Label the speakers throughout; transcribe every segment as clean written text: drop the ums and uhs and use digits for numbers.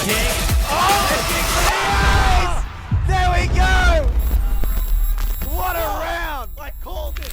Speaker 1: kick. Oh, the kick for the eyes! There we go! What a round! I called it!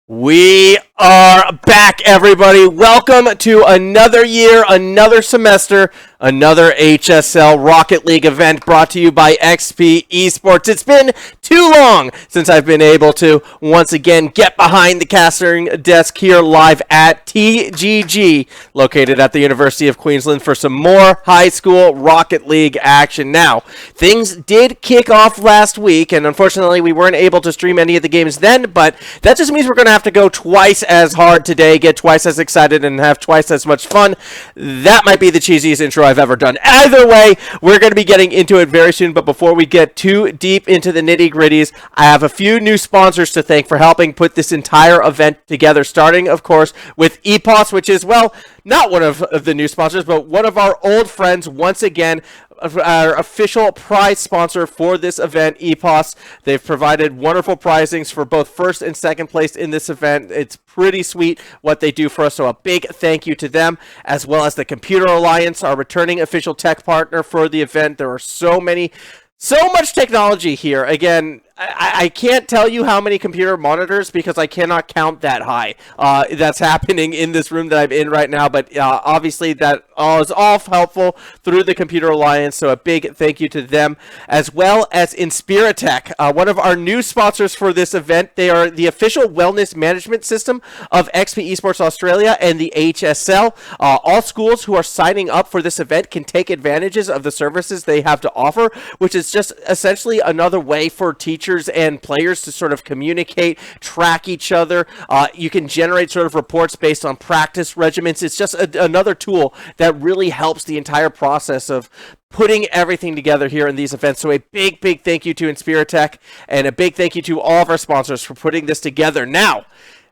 Speaker 1: We are back, everybody. Welcome to another year, another semester, another HSL Rocket League event brought to you by XP Esports. It's been too long since I've been able to once again get behind the casting desk here live at TGG, located at the University of Queensland, for some more high school Rocket League action. Now, things did kick off last week, and unfortunately we weren't able to stream any of the games then, but that just means we're going to have to go twice as hard today, get twice as excited, and have twice as much fun. That might be the cheesiest intro I've ever done. Either way, we're going to be getting into it very soon, but before we get too deep into the nitty-gritties, I have a few new sponsors to thank for helping put this entire event together, starting, of course, with EPOS, which is, well, not one of the new sponsors, but one of our old friends, once again, our official prize sponsor for this event, EPOS. They've provided wonderful prizings for both first and second place in this event. It's pretty sweet what they do for us, so a big thank you to them, as well as the Computer Alliance, our returning official tech partner for the event. There are so much technology here. Again, I can't tell you how many computer monitors because I cannot count that high. That's happening in this room that I'm in right now, but obviously that is all helpful through the Computer Alliance, so a big thank you to them, as well as Inspiratech, one of our new sponsors for this event. They are the official wellness management system of XP Esports Australia and the HSL. All schools who are signing up for this event can take advantages of the services they have to offer, which is just essentially another way for teachers and players to sort of communicate, track each other. You can generate sort of reports based on practice regimens. It's just another tool that really helps the entire process of putting everything together here in these events. So a big, big thank you to Inspiratech, and a big thank you to all of our sponsors for putting this together. Now,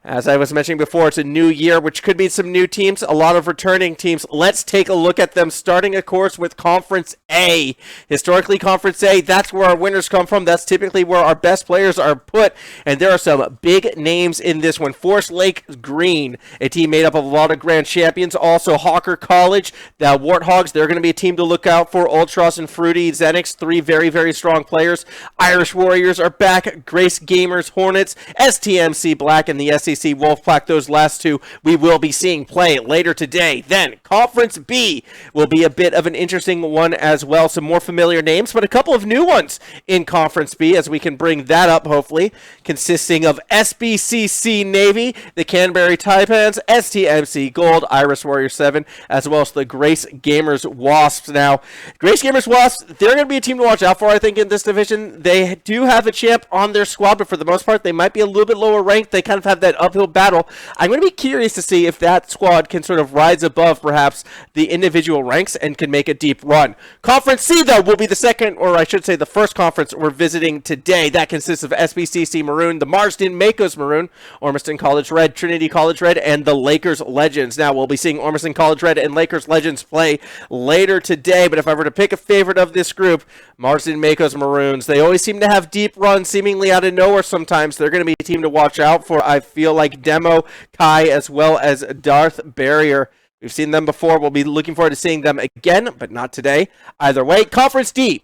Speaker 1: as I was mentioning before, it's a new year, which could be some new teams, a lot of returning teams. Let's take a look at them, starting, of course, with Conference A. Historically, Conference A, that's where our winners come from. That's typically where our best players are put, and there are some big names in this one. Forest Lake Green, a team made up of a lot of grand champions. Also, Hawker College, the Warthogs, they're going to be a team to look out for. Ultros and Fruity Zenix, three very, very strong players. Irish Warriors are back. Grace Gamers Hornets, STMC Black, and the SEC Wolfpack. Those last two we will be seeing play later today. Then Conference B will be a bit of an interesting one as well. Some more familiar names, but a couple of new ones in Conference B, as we can bring that up, hopefully, consisting of SBCC Navy, the Canterbury Taipans, STMC Gold, Iris Warrior 7, as well as the Grace Gamers Wasps. Now, Grace Gamers Wasps, they're going to be a team to watch out for, I think, in this division. They do have a champ on their squad, but for the most part, they might be a little bit lower ranked. They kind of have that uphill battle. I'm going to be curious to see if that squad can sort of rise above perhaps the individual ranks and can make a deep run. Conference C, though, will be the second, or I should say the first conference we're visiting today. That consists of SBCC Maroon, the Marsden Makos Maroon, Ormiston College Red, Trinity College Red, and the Lakers Legends. Now, we'll be seeing Ormiston College Red and Lakers Legends play later today, but if I were to pick a favorite of this group, Marsden Makos Maroons. They always seem to have deep runs seemingly out of nowhere sometimes. They're going to be a team to watch out for. I feel like Demo, Kai, as well as Darth Barrier. We've seen them before. We'll be looking forward to seeing them again, but not today. Either way, Conference D.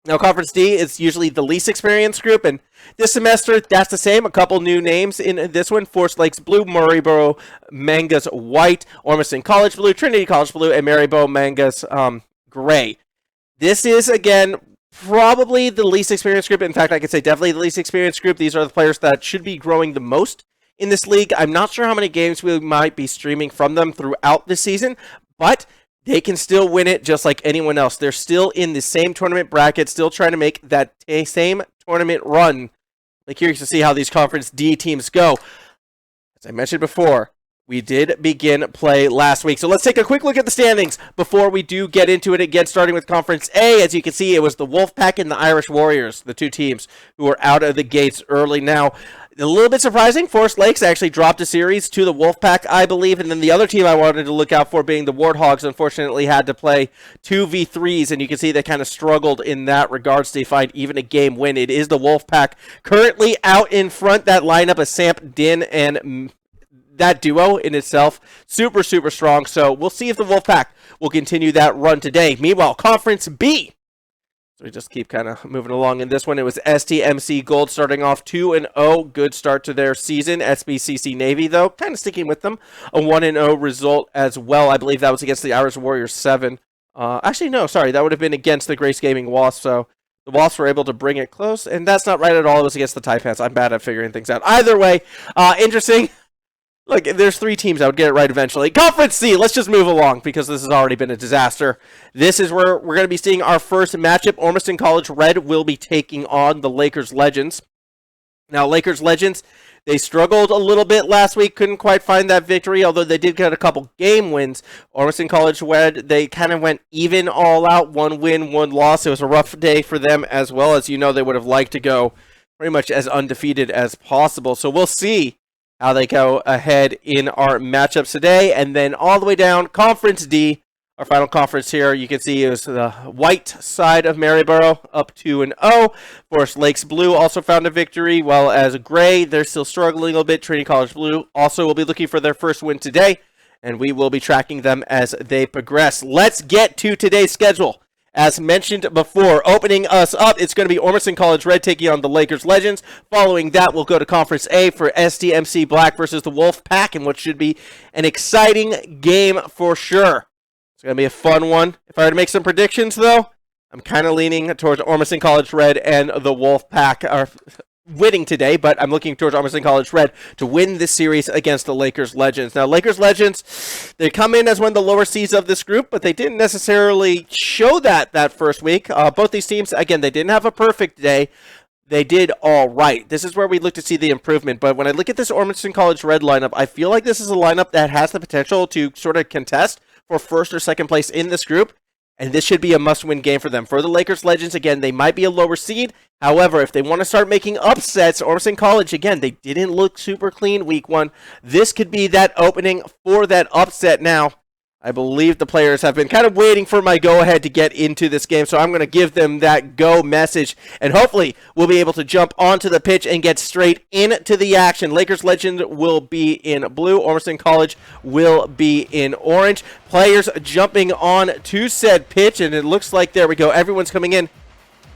Speaker 1: Now, Conference D is usually the least experienced group, and this semester, that's the same. A couple new names in this one. Forest Lakes Blue, Maryborough Mangas White, Ormiston College Blue, Trinity College Blue, and Maryborough Mangas Gray. This is, again, probably the least experienced group. In fact, I could say definitely the least experienced group. These are the players that should be growing the most in this league. I'm not sure how many games we might be streaming from them throughout the season, but they can still win it just like anyone else. They're still in the same tournament bracket, still trying to make that same tournament run. I'm curious to see how these Conference D teams go. As I mentioned before, we did begin play last week. So let's take a quick look at the standings before we do get into it again, starting with Conference A. As you can see, it was the Wolfpack and the Irish Warriors, the two teams who were out of the gates early. Now, a little bit surprising, Forest Lakes actually dropped a series to the Wolfpack, I believe, and then the other team I wanted to look out for being the Warthogs, unfortunately had to play 2v3s, and you can see they kind of struggled in that regards to find even a game win. It is the Wolfpack currently out in front. That lineup of Samp, Din, and that duo in itself, super, super strong. So we'll see if the Wolfpack will continue that run today. Meanwhile, Conference B. So we just keep kind of moving along in this one. It was STMC Gold starting off 2-0. Good start to their season. SBCC Navy, though, kind of sticking with them. A 1-0 result as well. I believe that was against the Irish Warriors 7. Actually, no, sorry. That would have been against the Grace Gaming Wasps. So the Wasps were able to bring it close. And that's not right at all. It was against the Taipans. I'm bad at figuring things out. Either way, interesting. Look, there's 3 teams. I would get it right eventually. Conference C, let's just move along because this has already been a disaster. This is where we're going to be seeing our first matchup. Ormiston College Red will be taking on the Lakers Legends. Now, Lakers Legends, they struggled a little bit last week. Couldn't quite find that victory, although they did get a couple game wins. Ormiston College Red, they kind of went even all out. 1 win, 1 loss. It was a rough day for them as well. As you know, they would have liked to go pretty much as undefeated as possible. So we'll see how they go ahead in our matchups today. And then all the way down, Conference D, our final conference here. You can see it was the white side of Maryborough, up 2-0. Forest Lakes Blue also found a victory, while as Gray, they're still struggling a little bit. Trinity College Blue also will be looking for their first win today, and we will be tracking them as they progress. Let's get to today's schedule. As mentioned before, opening us up, it's going to be Ormiston College Red taking on the Lakers Legends. Following that, we'll go to Conference A for STMC Black versus the Wolfpack, in what should be an exciting game for sure. It's going to be a fun one. If I were to make some predictions, though, I'm kind of leaning towards Ormiston College Red and the Wolfpack are winning today, but I'm looking towards Ormiston College Red to win this series against the Lakers Legends. Now, Lakers Legends, they come in as one of the lower seeds of this group, but they didn't necessarily show that first week. Both these teams, again, they didn't have a perfect day. They did all right. This is where we look to see the improvement, but when I look at this Ormiston College Red lineup, I feel like this is a lineup that has the potential to sort of contest for first or second place in this group. And this should be a must-win game for them. For the Lakers Legends, again, they might be a lower seed. However, if they want to start making upsets, Ormiston College, again, they didn't look super clean week 1. This could be that opening for that upset now. I believe the players have been kind of waiting for my go-ahead to get into this game, so I'm going to give them that go message, and hopefully we'll be able to jump onto the pitch and get straight into the action. Lakers Legend will be in blue. Ormiston College will be in orange. Players jumping on to said pitch, and it looks like, there we go, everyone's coming in.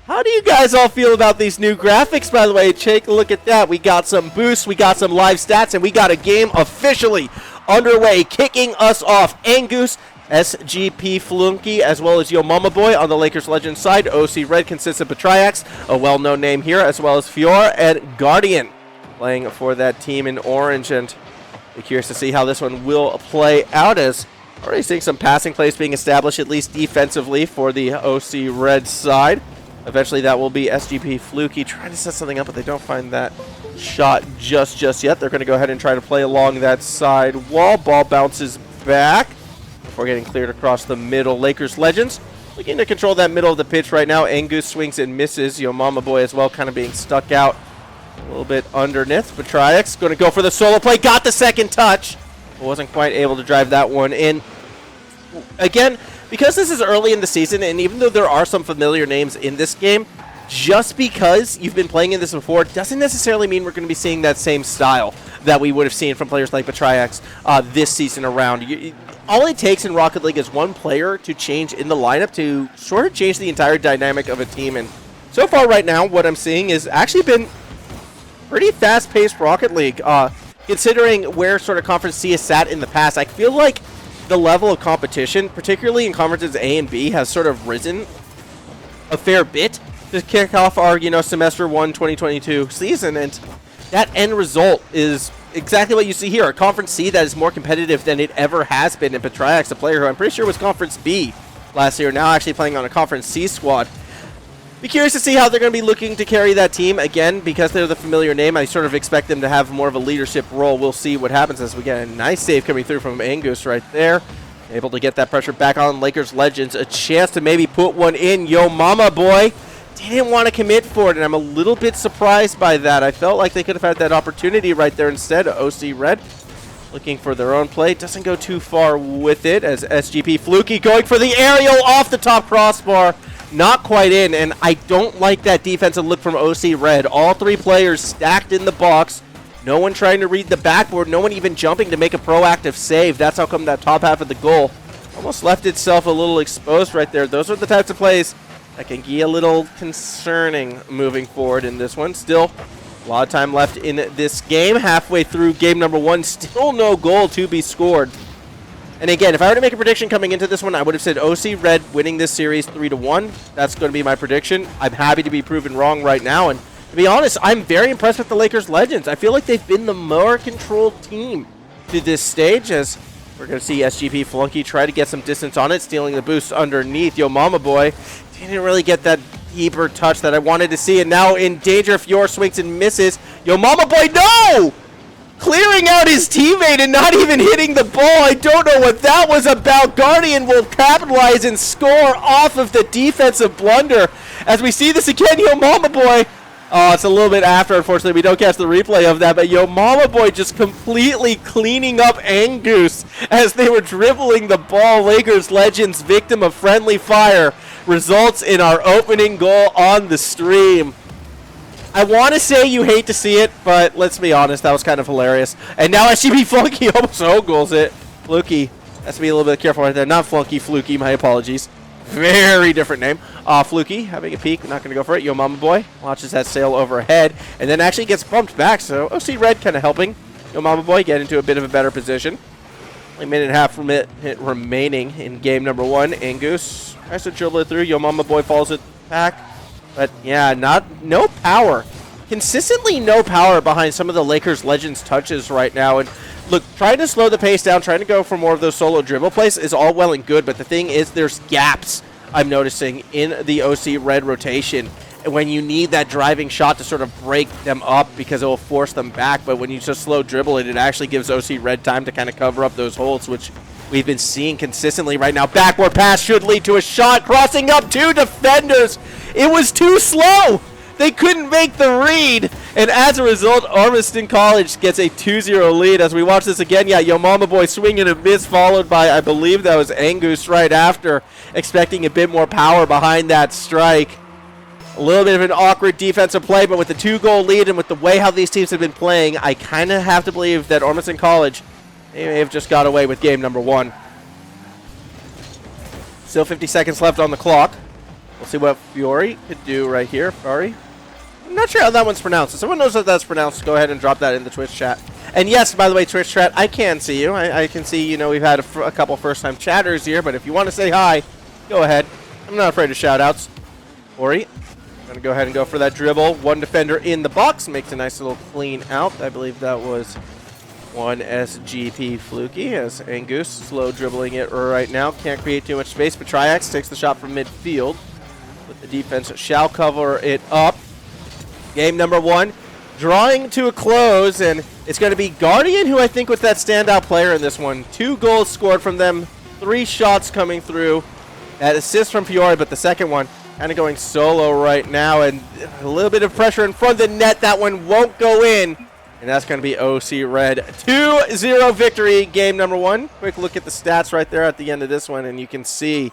Speaker 1: How do you guys all feel about these new graphics, by the way? Take a look at that. We got some boosts, we got some live stats, and we got a game officially underway. Kicking us off, Angus, SGP Flunky, as well as Yo Mama Boy on the Lakers Legends side. OC Red consists of Petriax, a well-known name here, as well as Fior and Guardian playing for that team in orange. And we're curious to see how this one will play out, as already seeing some passing plays being established, at least defensively, for the OC Red side. Eventually that will be SGP Fluky trying to set something up, but they don't find that shot just yet. They're going to go ahead and try to play along that side wall. Ball bounces back before getting cleared across the middle. Lakers Legends looking to control that middle of the pitch right now. Angus swings and misses. Yo Mama Boy as well, kind of being stuck out a little bit underneath. Petriax going to go for the solo play. Got the second touch. Wasn't quite able to drive that one in. Again, because this is early in the season, and even though there are some familiar names in this game, just because you've been playing in this before doesn't necessarily mean we're going to be seeing that same style that we would have seen from players like Petriax this season around. All it takes in Rocket League is one player to change in the lineup to sort of change the entire dynamic of a team. And so far right now, what I'm seeing is actually been pretty fast-paced Rocket League. Considering where sort of Conference C has sat in the past, I feel like the level of competition, particularly in Conferences A and B, has sort of risen a fair bit to kick off our, Semester 1 2022 season, and that end result is exactly what you see here. A Conference C that is more competitive than it ever has been. And Petriax, a player who I'm pretty sure was Conference B last year, now actually playing on a Conference C squad. Be curious to see how they're going to be looking to carry that team. Again, because they're the familiar name, I sort of expect them to have more of a leadership role. We'll see what happens as we get a nice save coming through from Angus right there. Able to get that pressure back on Lakers Legends. A chance to maybe put one in. Yo mama boy didn't want to commit for it, and I'm a little bit surprised by that. I felt like they could have had that opportunity right there instead. OC Red looking for their own play. Doesn't go too far with it as SGP Fluky going for the aerial off the top crossbar. Not quite in, and I don't like that defensive look from OC Red. All three players stacked in the box. No one trying to read the backboard. No one even jumping to make a proactive save. That's how come that top half of the goal almost left itself a little exposed right there. Those are the types of plays that can be a little concerning moving forward in this one. Still, a lot of time left in this game. Halfway through game number 1, still no goal to be scored. And again, if I were to make a prediction coming into this one, I would have said OC Red winning this series 3-1. That's going to be my prediction. I'm happy to be proven wrong right now. And to be honest, I'm very impressed with the Lakers Legends. I feel like they've been the more controlled team to this stage, as we're going to see SGP Flunky try to get some distance on it, stealing the boost underneath. Yo mama boy didn't really get that deeper touch that I wanted to see, and now in danger. Fior swings and misses. Yo mama boy, no! Clearing out his teammate and not even hitting the ball. I don't know what that was about. Guardian will capitalize and score off of the defensive blunder. As we see this again, Yo Mama Boy. Oh, it's a little bit after, unfortunately. We don't catch the replay of that, but Yo Mama Boy just completely cleaning up Angus as they were dribbling the ball. Lakers Legends, victim of friendly fire, results in our opening goal on the stream. I want to say you hate to see it, but let's be honest, that was kind of hilarious. And now SGP Flunky almost goals it. Fluky has to be a little bit careful right there. Not Flunky, Fluky, my apologies. Very different name. Fluky having a peek, not going to go for it. Yo Mama Boy watches that sail overhead and then actually gets bumped back. So OC Red kind of helping Yo Mama Boy get into a bit of a better position. Only a minute and a half remaining in game number 1. Angus tries to dribble it through. Yo Mama Boy falls it back. But yeah, no power. Consistently no power behind some of the Lakers Legends touches right now. And look, trying to slow the pace down, trying to go for more of those solo dribble plays is all well and good. But the thing is, there's gaps I'm noticing in the OC Red rotation. And when you need that driving shot to sort of break them up because it will force them back. But when you just slow dribble it, it actually gives OC Red time to kind of cover up those holes, which we've been seeing consistently right now. Backward pass should lead to a shot. Crossing up 2 defenders. It was too slow. They couldn't make the read. And as a result, Ormiston College gets a 2-0 lead. As we watch this again, yeah, Yo Mama Boy swinging a miss, followed by, I believe that was Angus right after, expecting a bit more power behind that strike. A little bit of an awkward defensive play, but with the 2-goal lead and with the way how these teams have been playing, I kind of have to believe that Ormiston College, they may have just got away with game number 1. Still 50 seconds left on the clock. We'll see what Fiori could do right here. Fiori. I'm not sure how that one's pronounced. If someone knows how that's pronounced, go ahead and drop that in the Twitch chat. And yes, by the way, Twitch chat, I can see you. I can see, you know, we've had a couple first-time chatters here, but if you want to say hi, go ahead. I'm not afraid of shout-outs. Fiori. Going to go ahead and go for that dribble. One defender in the box. Makes a nice little clean out. I believe that was one SGP Fluky as Angus slow dribbling it right now. Can't create too much space, but Triax takes the shot from midfield. But the defense shall cover it up. Game number 1 drawing to a close, and it's going to be Guardian who I think was that standout player in this one. 2 goals scored from them, 3 shots coming through. That assist from Fiore, but the second one kind of going solo right now, and a little bit of pressure in front of the net. That one won't go in. And that's going to be OC Red. 2-0 victory, game number 1. Quick look at the stats right there at the end of this one, and you can see.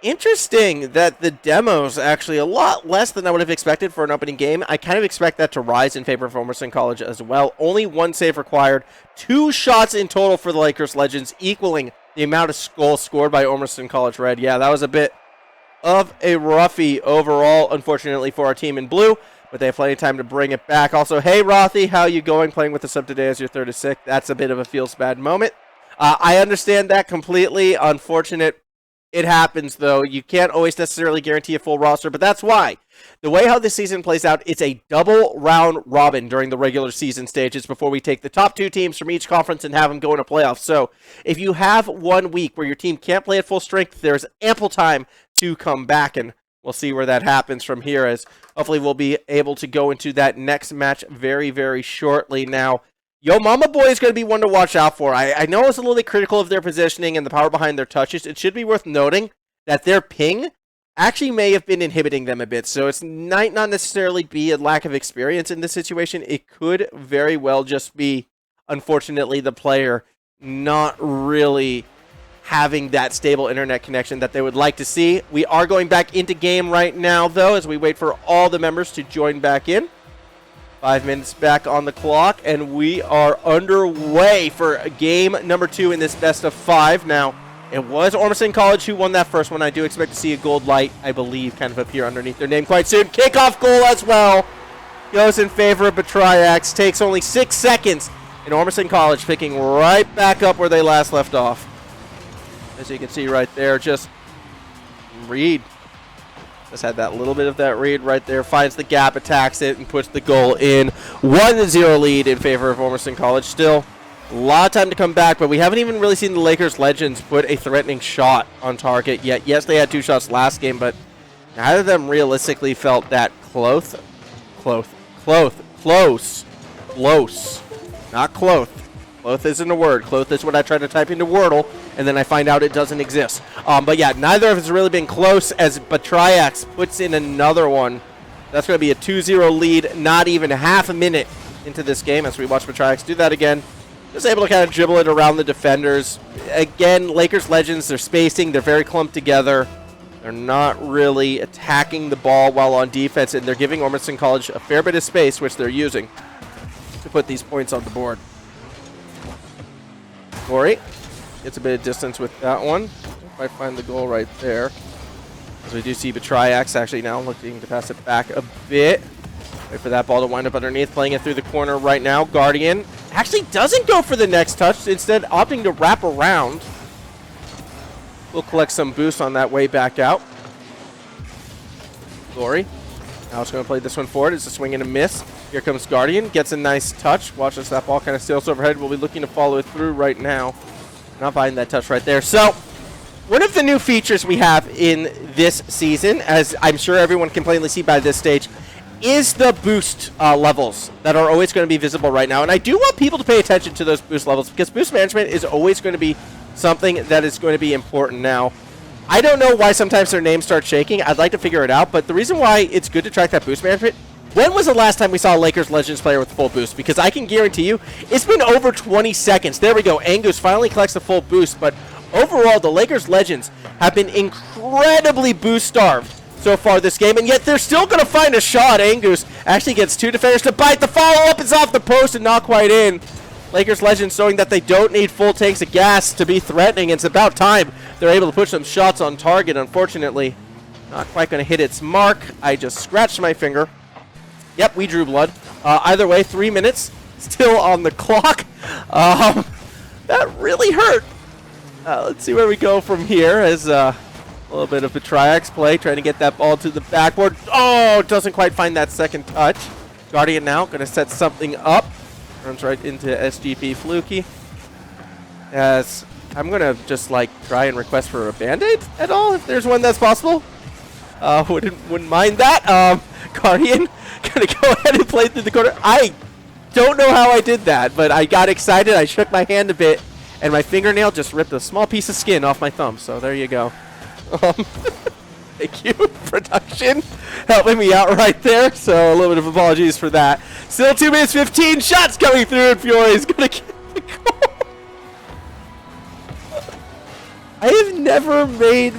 Speaker 1: Interesting that the demo's actually a lot less than I would have expected for an opening game. I kind of expect that to rise in favor of Ormiston College as well. Only 1 save required. 2 shots in total for the Lakers Legends, equaling the amount of goals scored by Ormiston College Red. Yeah, that was a bit of a roughie overall, unfortunately, for our team in blue. But they have plenty of time to bring it back. Also, hey, Rothy, how you going playing with us up today as your 3rd assist? That's a bit of a feels bad moment. I understand that completely. Unfortunate It happens, though. You can't always necessarily guarantee a full roster, but that's why. The way how this season plays out, it's a double round robin during the regular season stages before we take the top 2 teams from each conference and have them go into playoffs. So if you have 1 week where your team can't play at full strength, there's ample time to come back, and we'll see where that happens from here, as hopefully we'll be able to go into that next match very, very shortly. Now, Yo Mama Boy is going to be one to watch out for. I know it's a little bit critical of their positioning and the power behind their touches. It should be worth noting that their ping actually may have been inhibiting them a bit. So it might not necessarily be a lack of experience in this situation. It could very well just be, unfortunately, the player not really having that stable internet connection that they would like to see. We are going back into game right now, though, as we wait for all the members to join back in. 5 minutes back on the clock, and we are underway for game number 2 in this best of 5. Now, it was Ormston College who won that first one. I do expect to see a gold light, I believe, kind of appear underneath their name quite soon. Kickoff goal as well goes in favor of Batriax. Takes only 6 seconds, and Ormston College picking right back up where they last left off. As you can see right there, just Reed. Just had that little bit of that read right there. Finds the gap, attacks it, and puts the goal in. 1-0 lead in favor of Ormston College. Still a lot of time to come back, but we haven't even really seen the Lakers legends put a threatening shot on target yet. Yes, they had 2 shots last game, but neither of them realistically felt that close. Not close. Close isn't a word. Close is what I try to type into Wordle, and then I find out it doesn't exist. But yeah, neither of us has really been close, as Batriax puts in another one. That's going to be a 2-0 lead, not even half a minute into this game, as we watch Batriax do that again. Just able to kind of dribble it around the defenders. Again, Lakers legends, they're spacing, they're very clumped together. They're not really attacking the ball while on defense, and they're giving Ormston College a fair bit of space, which they're using to put these points on the board. Corey gets a bit of distance with that one. If I find the goal right there. As we do see Batriax actually now looking to pass it back a bit. Wait for that ball to wind up underneath, playing it through the corner right now. Guardian actually doesn't go for the next touch, instead opting to wrap around. We'll collect some boost on that way back out. Glory. Now it's going to play this one forward. It's a swing and a miss. Here comes Guardian. Gets a nice touch. Watch as that ball kind of sails overhead. We'll be looking to follow it through right now. Not finding that touch right there. So, one of the new features we have in this season, as I'm sure everyone can plainly see by this stage, is the boost levels that are always going to be visible right now. And I do want people to pay attention to those boost levels, because boost management is always going to be something that is going to be important now. I don't know why sometimes their names start shaking. I'd like to figure it out, but the reason why it's good to track that boost management, when was the last time we saw a Lakers Legends player with full boost? Because I can guarantee you, it's been over 20 seconds. There we go. Angus finally collects the full boost, but overall, the Lakers Legends have been incredibly boost-starved so far this game, and yet they're still going to find a shot. Angus actually gets 2 defenders to bite. The follow-up is off the post and not quite in. Lakers Legends showing that they don't need full tanks of gas to be threatening. It's about time they're able to push some shots on target. Unfortunately, not quite going to hit its mark. I just scratched my finger. Yep, we drew blood. Either way, 3 minutes still on the clock. That really hurt. Let's see where we go from here, as a little bit of a Batriax play, trying to get that ball to the backboard. Oh, doesn't quite find that second touch. Guardian now going to set something up. Runs right into SGP Fluky. As I'm going to just try and request for a Band-Aid at all, if there's one that's possible. Wouldn't mind that. Guardian going to go ahead and play through the corner. I don't know how I did that, but I got excited. I shook my hand a bit, and my fingernail just ripped a small piece of skin off my thumb. So there you go. Thank you, production, helping me out right there. So a little bit of apologies for that. Still 2 minutes 15. Shots coming through, and Fiore's gonna get the goal.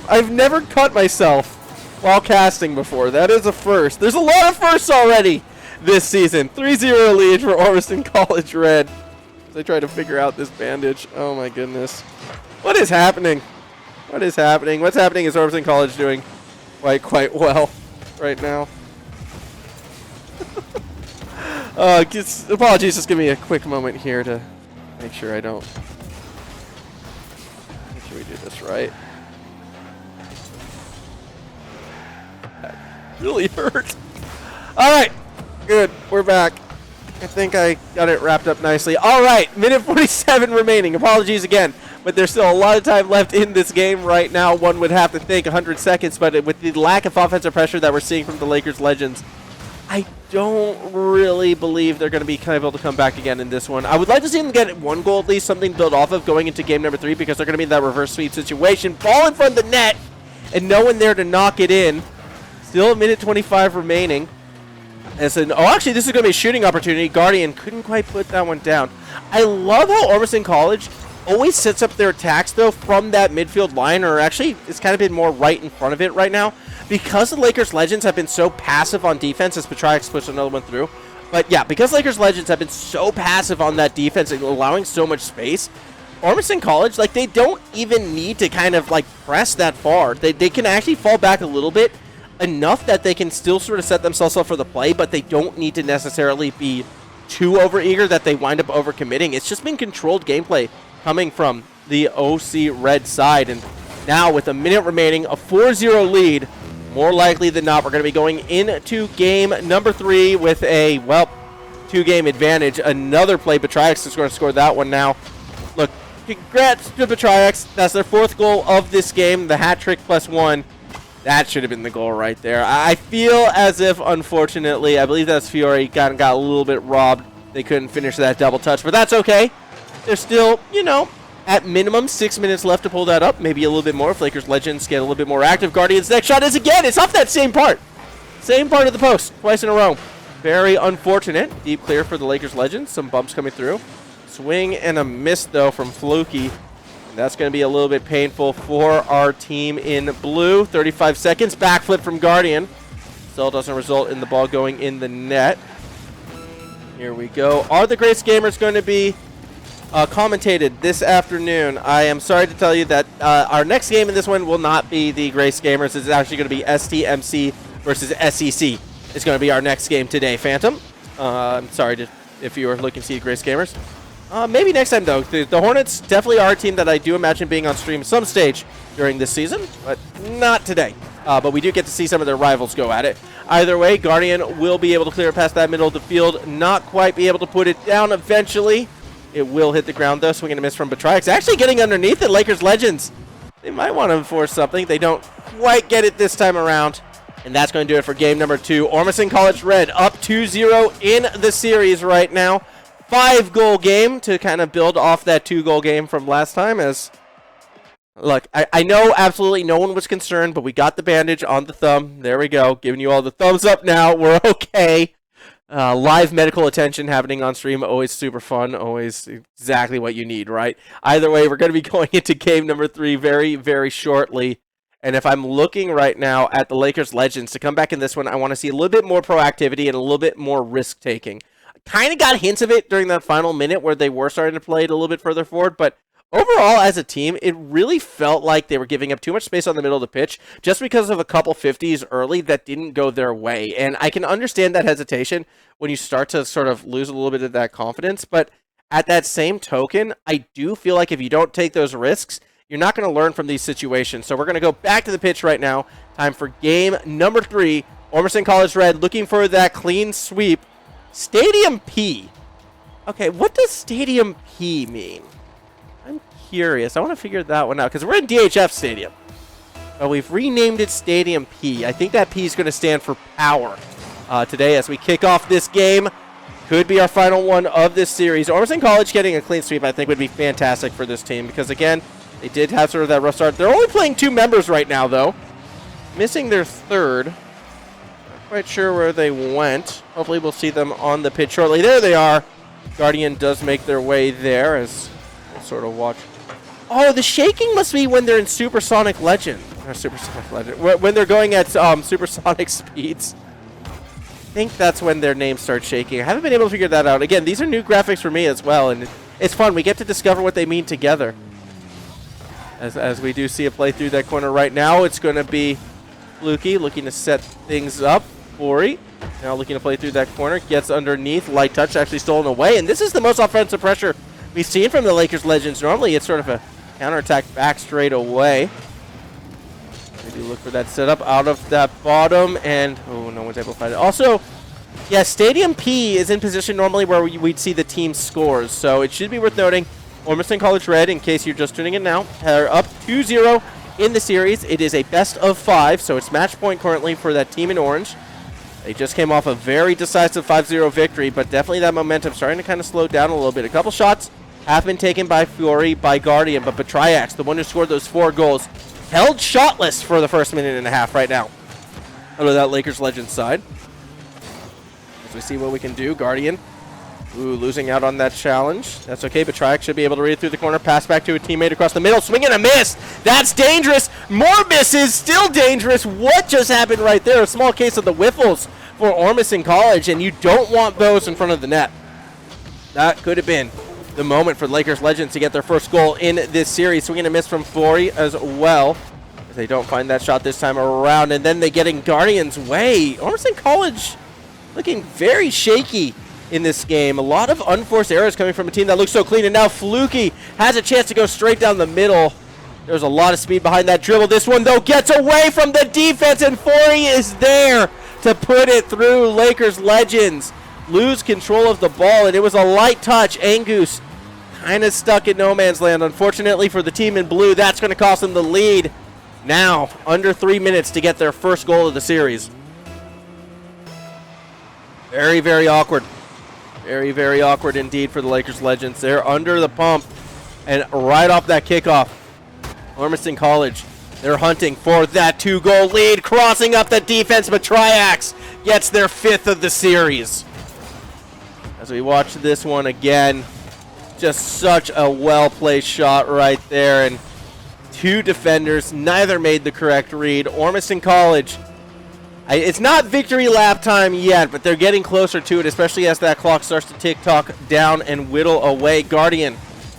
Speaker 1: I've never cut myself while casting before. That is a first. There's a lot of firsts already this season. 3-0 lead for Ormston College Red. As I try to figure out this bandage. Oh my goodness. What is happening? What is happening? What's happening is Ormston College doing quite well right now. Apologies, just give me a quick moment here to make sure we do this right. really hurt. All right, good. We're back. I think I got it wrapped up nicely. All right, minute 47 remaining. Apologies again, but there's still a lot of time left in this game right now. One would have to think 100 seconds, but with the lack of offensive pressure that we're seeing from the Lakers legends, I don't really believe they're going to be able to come back again in this one. I would like to see them get one goal at least, something to build off of going into game number 3, because they're going to be in that reverse sweep situation. Ball in front of the net, and no one there to knock it in. Still a minute 25 remaining. Actually, this is going to be a shooting opportunity. Guardian couldn't quite put that one down. I love how Ormison College always sets up their attacks, though, from that midfield line, or actually, it's kind of been more right in front of it right now, because the Lakers Legends have been so passive on defense, as Petriox pushed another one through. But yeah, because Lakers Legends have been so passive on that defense and allowing so much space, Ormison College, like, they don't even need to kind of, like, press that far. They can actually fall back a little bit, enough that they can still sort of set themselves up for the play, but they don't need to necessarily be too overeager that they wind up overcommitting. It's just been controlled gameplay coming from the OC Red side. And now with a minute remaining, a 4-0 lead, more likely than not, we're going to be going into game number 3 with a, well, 2-game advantage. Another play. Petriox is going to score that one now. Look, congrats to Petriox. That's their 4th goal of this game, the hat trick +1. That should have been the goal right there. I feel as if, unfortunately, I believe that's Fiore got a little bit robbed. They couldn't finish that double touch, but that's okay. There's still, you know, at minimum 6 minutes left to pull that up. Maybe a little bit more if Lakers Legends get a little bit more active. Guardians' next shot is again. It's off that same part. Same part of the post, twice in a row. Very unfortunate. Deep clear for the Lakers Legends. Some bumps coming through. Swing and a miss, though, from Fluky. That's going to be a little bit painful for our team in blue. 35 seconds. Backflip from Guardian. Still doesn't result in the ball going in the net. Here we go. Are the Grace Gamers going to be commentated this afternoon? I am sorry to tell you that our next game in this one will not be the Grace Gamers. It's actually going to be STMC versus SEC. It's going to be our next game today, Phantom. I'm sorry if you were looking to see Grace Gamers. Maybe next time, though. The Hornets definitely are a team that I do imagine being on stream some stage during this season, but not today. But we do get to see some of their rivals go at it. Either way, Guardian will be able to clear past that middle of the field, not quite be able to put it down eventually. It will hit the ground, though. Swing and a miss from Petriox. Actually getting underneath it, Lakers Legends. They might want to enforce something. They don't quite get it this time around. And that's going to do it for game number 2. Ormison College Red up 2-0 in the series right now. 5-goal game to kind of build off that 2-goal game from last time. As look, I know absolutely no one was concerned, but we got the bandage on the thumb. There we go. Giving you all the thumbs up now. We're okay. Live medical attention happening on stream. Always super fun. Always exactly what you need, right? Either way, we're going to be going into game number 3 very, very shortly. And if I'm looking right now at the Lakers Legends to come back in this one, I want to see a little bit more proactivity and a little bit more risk-taking. Kind of got hints of it during that final minute where they were starting to play it a little bit further forward, but overall as a team, it really felt like they were giving up too much space on the middle of the pitch just because of a couple 50s early that didn't go their way. And I can understand that hesitation when you start to sort of lose a little bit of that confidence, but at that same token, I do feel like if you don't take those risks, you're not going to learn from these situations. So we're going to go back to the pitch right now. Time for game number 3. Ormison College Red looking for that clean sweep. Stadium P. Okay, what does Stadium P mean? I'm curious. I want to figure that one out because we're in DHF Stadium. But we've renamed it Stadium P. I think that P is going to stand for power today as we kick off this game. Could be our final one of this series. Ormison College getting a clean sweep I think would be fantastic for this team because, again, they did have sort of that rough start. They're only playing 2 members right now, though. Missing their 3rd. Quite sure where they went. Hopefully we'll see them on the pitch shortly. There they are. Guardian does make their way there as we'll sort of watch. Oh, the shaking must be when they're in Supersonic Legend. Or Supersonic Legend. When they're going at supersonic speeds. I think that's when their names start shaking. I haven't been able to figure that out. Again, these are new graphics for me as well, and it's fun. We get to discover what they mean together. As we do see a play through that corner right now, it's going to be Fluky looking to set things up. Ori now looking to play through that corner. Gets underneath. Light touch actually stolen away. And this is the most offensive pressure we've seen from the Lakers Legends. Normally it's sort of a counterattack back straight away. Maybe look for that setup out of that bottom, and oh, no one's able to find it. Also, yeah, Stadium P is in position normally where we'd see the team scores, so it should be worth noting. Ormiston College Red, in case you're just tuning in now, are up 2-0 in the series. It is a best of 5, so it's match point currently for that team in orange. They just came off a very decisive 5-0 victory, but definitely that momentum starting to kind of slow down a little bit. A couple shots have been taken by Fury, by Guardian, but Batriax, the one who scored those 4 goals, held shotless for the first minute and a half right now out of that Lakers Legends side. As we see what we can do, Guardian, losing out on that challenge. That's okay, Batriax should be able to read it through the corner, pass back to a teammate across the middle, swing and a miss. That's dangerous. More misses, still dangerous. What just happened right there? A small case of the whiffles for Ormiston College, and you don't want those in front of the net. That could have been the moment for the Lakers Legends to get their first goal in this series. Swing and a miss from Flory as well. They don't find that shot this time around, and then they get in Guardian's way. Ormiston College looking very shaky in this game. A lot of unforced errors coming from a team that looks so clean, and now Fluky has a chance to go straight down the middle. There's a lot of speed behind that dribble. This one, though, gets away from the defense, and Flory is there to put it through. Lakers Legends lose control of the ball, and it was a light touch. Angus kind of stuck in no man's land. Unfortunately for the team in blue, that's going to cost them the lead. Now, under 3 minutes to get their first goal of the series. Very, very awkward. Very, very awkward indeed for the Lakers Legends. They're under the pump, and right off that kickoff, Ormiston College, they're hunting for that 2-goal lead, crossing up the defense, but Triax gets their 5th of the series. As we watch this one again, just such a well-placed shot right there, and 2 defenders, neither made the correct read. Ormiston College, it's not victory lap time yet, but they're getting closer to it, especially as that clock starts to tick-tock down and whittle away. Guardian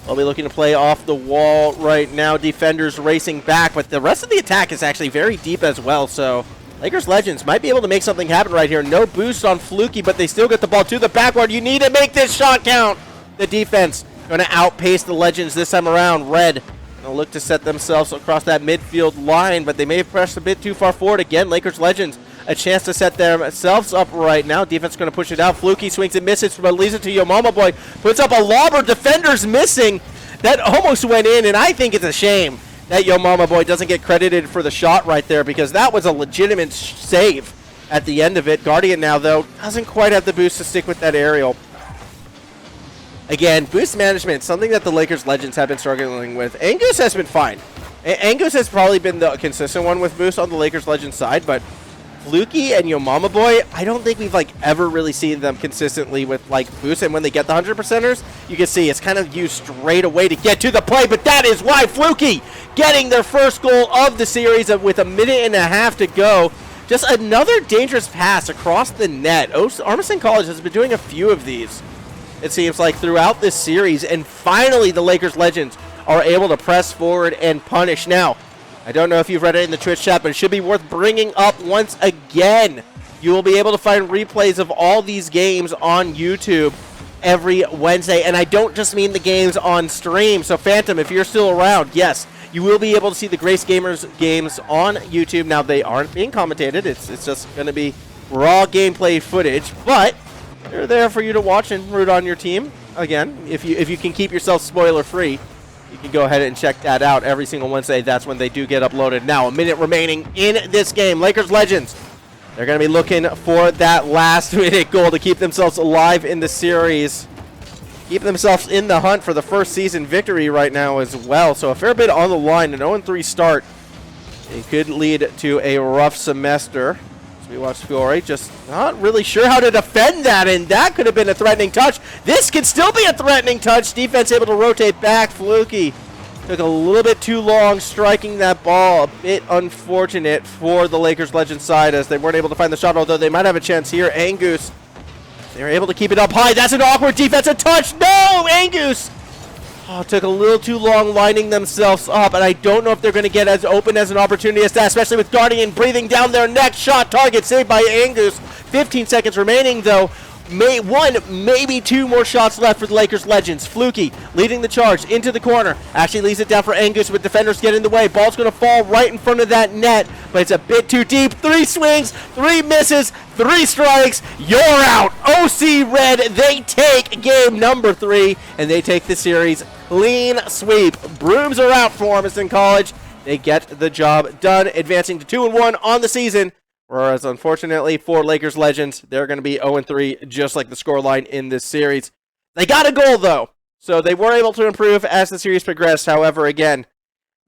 Speaker 1: will be looking to play off the wall right now. Defenders racing back, but the rest of the attack is actually very deep as well, so Lakers Legends might be able to make something happen right here. No boost on Fluky, but they still get the ball to the backward. You need to make this shot count. The defense going to outpace the Legends this time around. Red they'll look to set themselves across that midfield line, but they may have pressed a bit too far forward. Again, Lakers Legends a chance to set themselves up right now. Defense going to push it out. Fluky swings and misses, but leads it to Yo Mama Boy. Puts up a lobber. Defenders missing. That almost went in, and I think it's a shame that Yo Mama Boy doesn't get credited for the shot right there, because that was a legitimate save at the end of it. Guardian now, though, doesn't quite have the boost to stick with that aerial. Again, boost management, something that the Lakers Legends have been struggling with. Angus has been fine. Angus has probably been the consistent one with boost on the Lakers Legends side, but Fluky and Yo Mama Boy, I don't think we've ever really seen them consistently with boost, and when they get the 100%ers, you can see it's kind of used straight away to get to the play, but that is why Fluky getting their first goal of the series with a minute and a half to go. Just another dangerous pass across the net. Ormiston College has been doing a few of these, it seems like, throughout this series, and finally the Lakers Legends are able to press forward and punish. Now, I don't know if you've read it in the Twitch chat, but it should be worth bringing up once again. You will be able to find replays of all these games on YouTube every Wednesday, and I don't just mean the games on stream. So Phantom, if you're still around, yes, you will be able to see the Grace Gamers games on YouTube. Now, they aren't being commentated. It's just going to be raw gameplay footage, but they're there for you to watch and root on your team. Again, if you can keep yourself spoiler-free, you can go ahead and check that out every single Wednesday. That's when they do get uploaded. Now, a minute remaining in this game. Lakers Legends, they're going to be looking for that last-minute goal to keep themselves alive in the series. Keep themselves in the hunt for the first season victory right now as well. So a fair bit on the line. An 0-3 start. It could lead to a rough semester. As we watch Fury, just not really sure how to defend that, and that could have been a threatening touch. This could still be a threatening touch. Defense able to rotate back. Fluky took a little bit too long striking that ball. A bit unfortunate for the Lakers Legends side, as they weren't able to find the shot, although they might have a chance here. Angus, they were able to keep it up high. That's an awkward defensive touch. No, Angus! Oh, took a little too long lining themselves up, and I don't know if they're going to get as open as an opportunity as that, especially with Guardian breathing down their neck. Shot target saved by Angus. 15 seconds remaining, though. maybe two more shots left for the Lakers legends. Fluky leading the charge into the corner. Actually leaves it down for Angus with defenders getting in the way. Ball's going to fall right in front of that net, but it's a bit too deep. 3 swings, 3 misses, 3 strikes. You're out. OC Red, they take game number 3, and they take the series clean sweep. Brooms are out for Ormiston College. They get the job done, advancing to 2-1 on the season. Whereas, unfortunately, for Lakers legends, they're going to be 0-3, just like the scoreline in this series. They got a goal, though, so they were able to improve as the series progressed. However, again,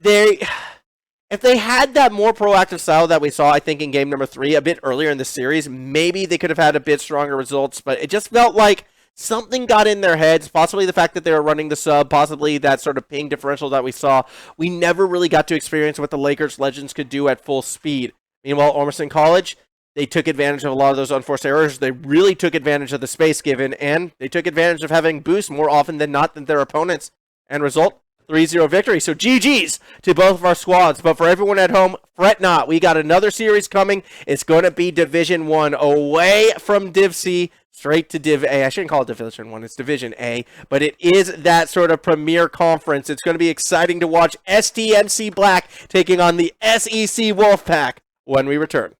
Speaker 1: if they had that more proactive style that we saw, I think, in game number 3, a bit earlier in the series, maybe they could have had a bit stronger results, but it just felt like something got in their heads, possibly the fact that they were running the sub, possibly that sort of ping differential that we saw. We never really got to experience what the Lakers legends could do at full speed. Meanwhile, Ormiston College, they took advantage of a lot of those unforced errors. They really took advantage of the space given, and they took advantage of having boosts more often than not than their opponents. And result, 3-0 victory. So GG's to both of our squads. But for everyone at home, fret not. We got another series coming. It's going to be Division 1, away from Div C, straight to Div A. I shouldn't call it Division 1, it's Division A. But it is that sort of premier conference. It's going to be exciting to watch STMC Black taking on the SEC Wolfpack when we return.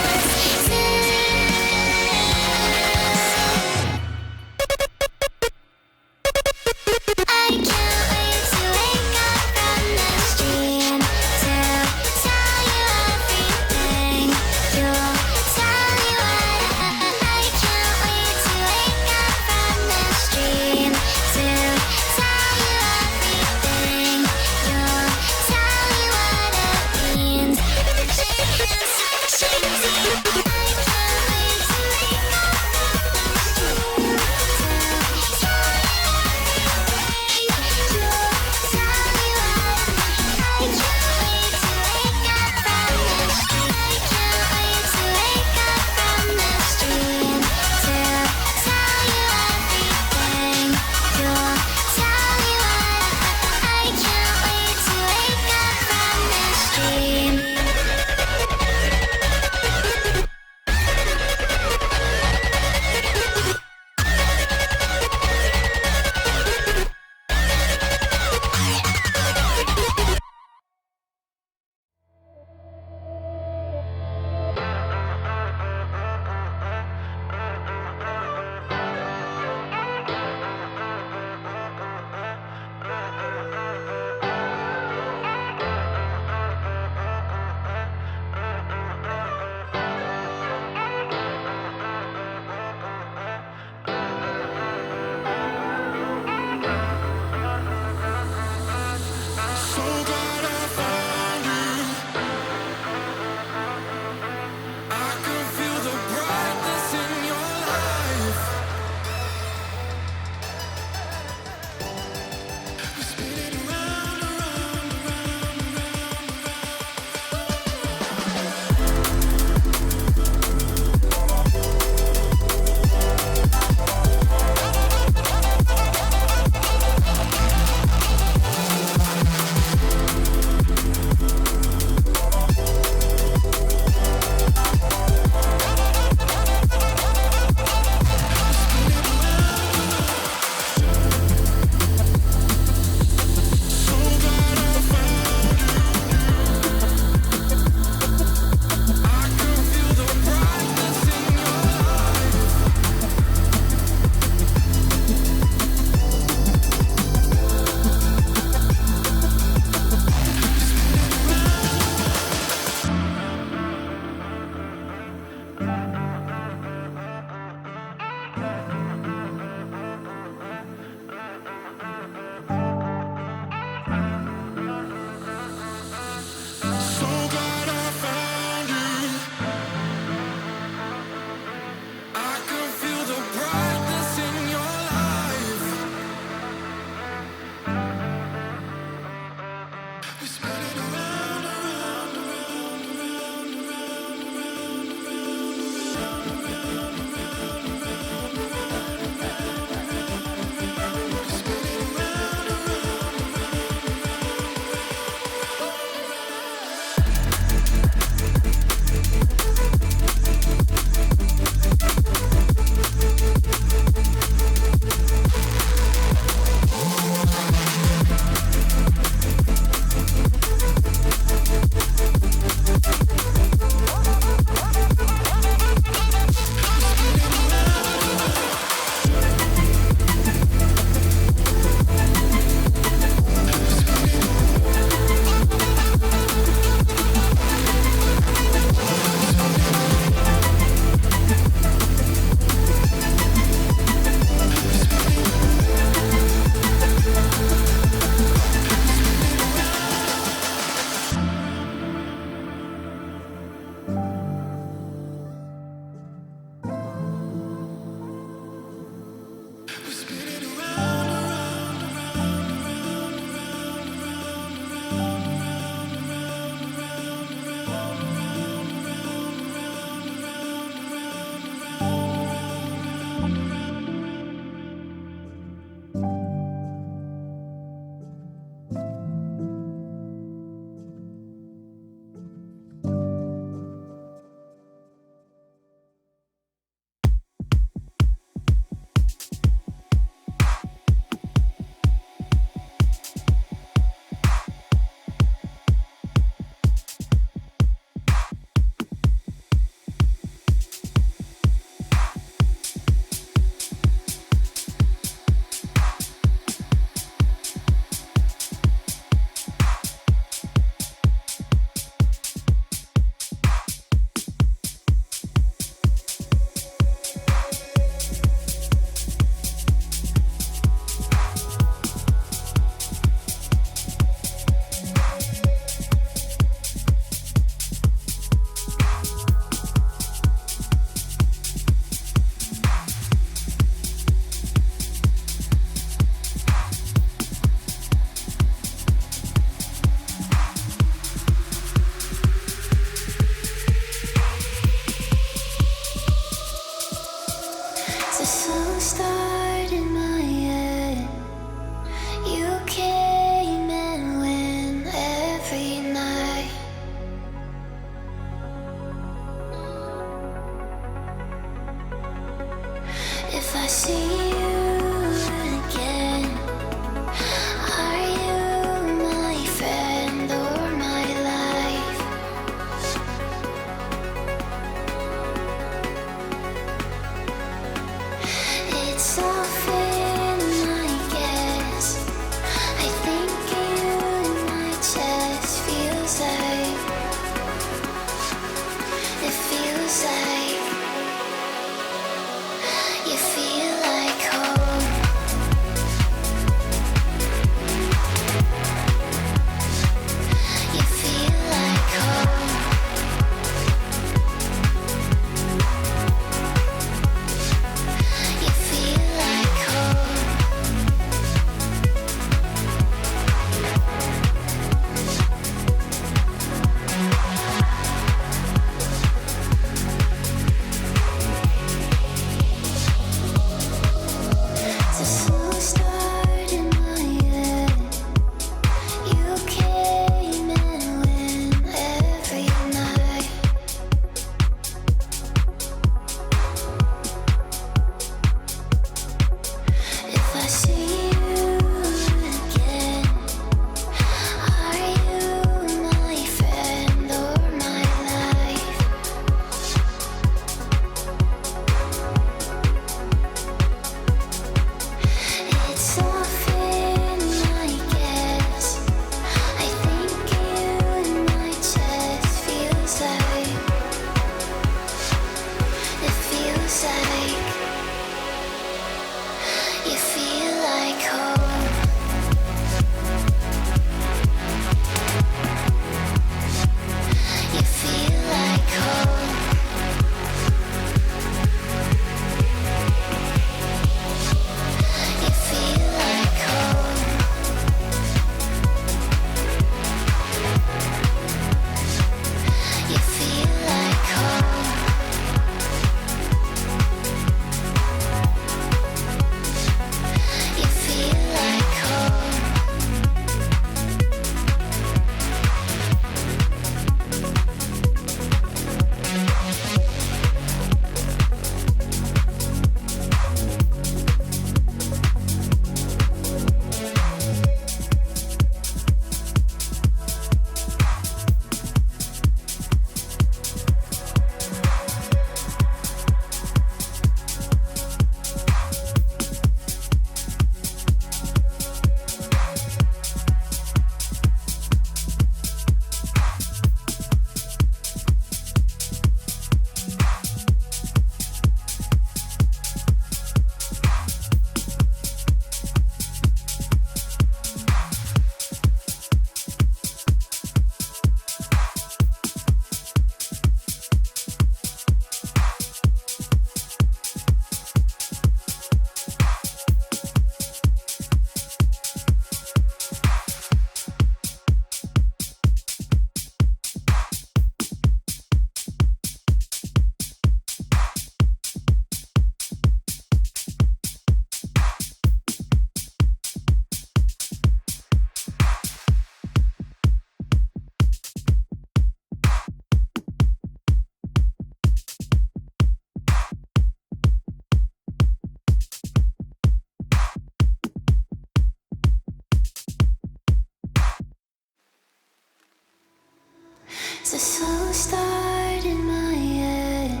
Speaker 2: A slow start in my head.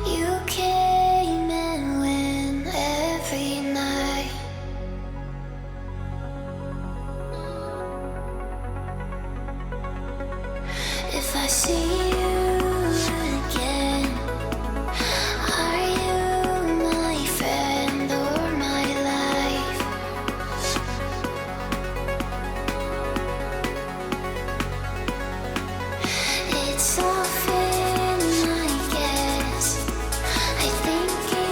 Speaker 2: You came and went every night. If I see you again, are you my friend or my life? It's often, I guess, I think you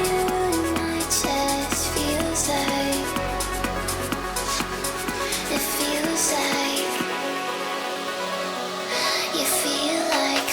Speaker 2: in my chest feels like, it feels like you feel like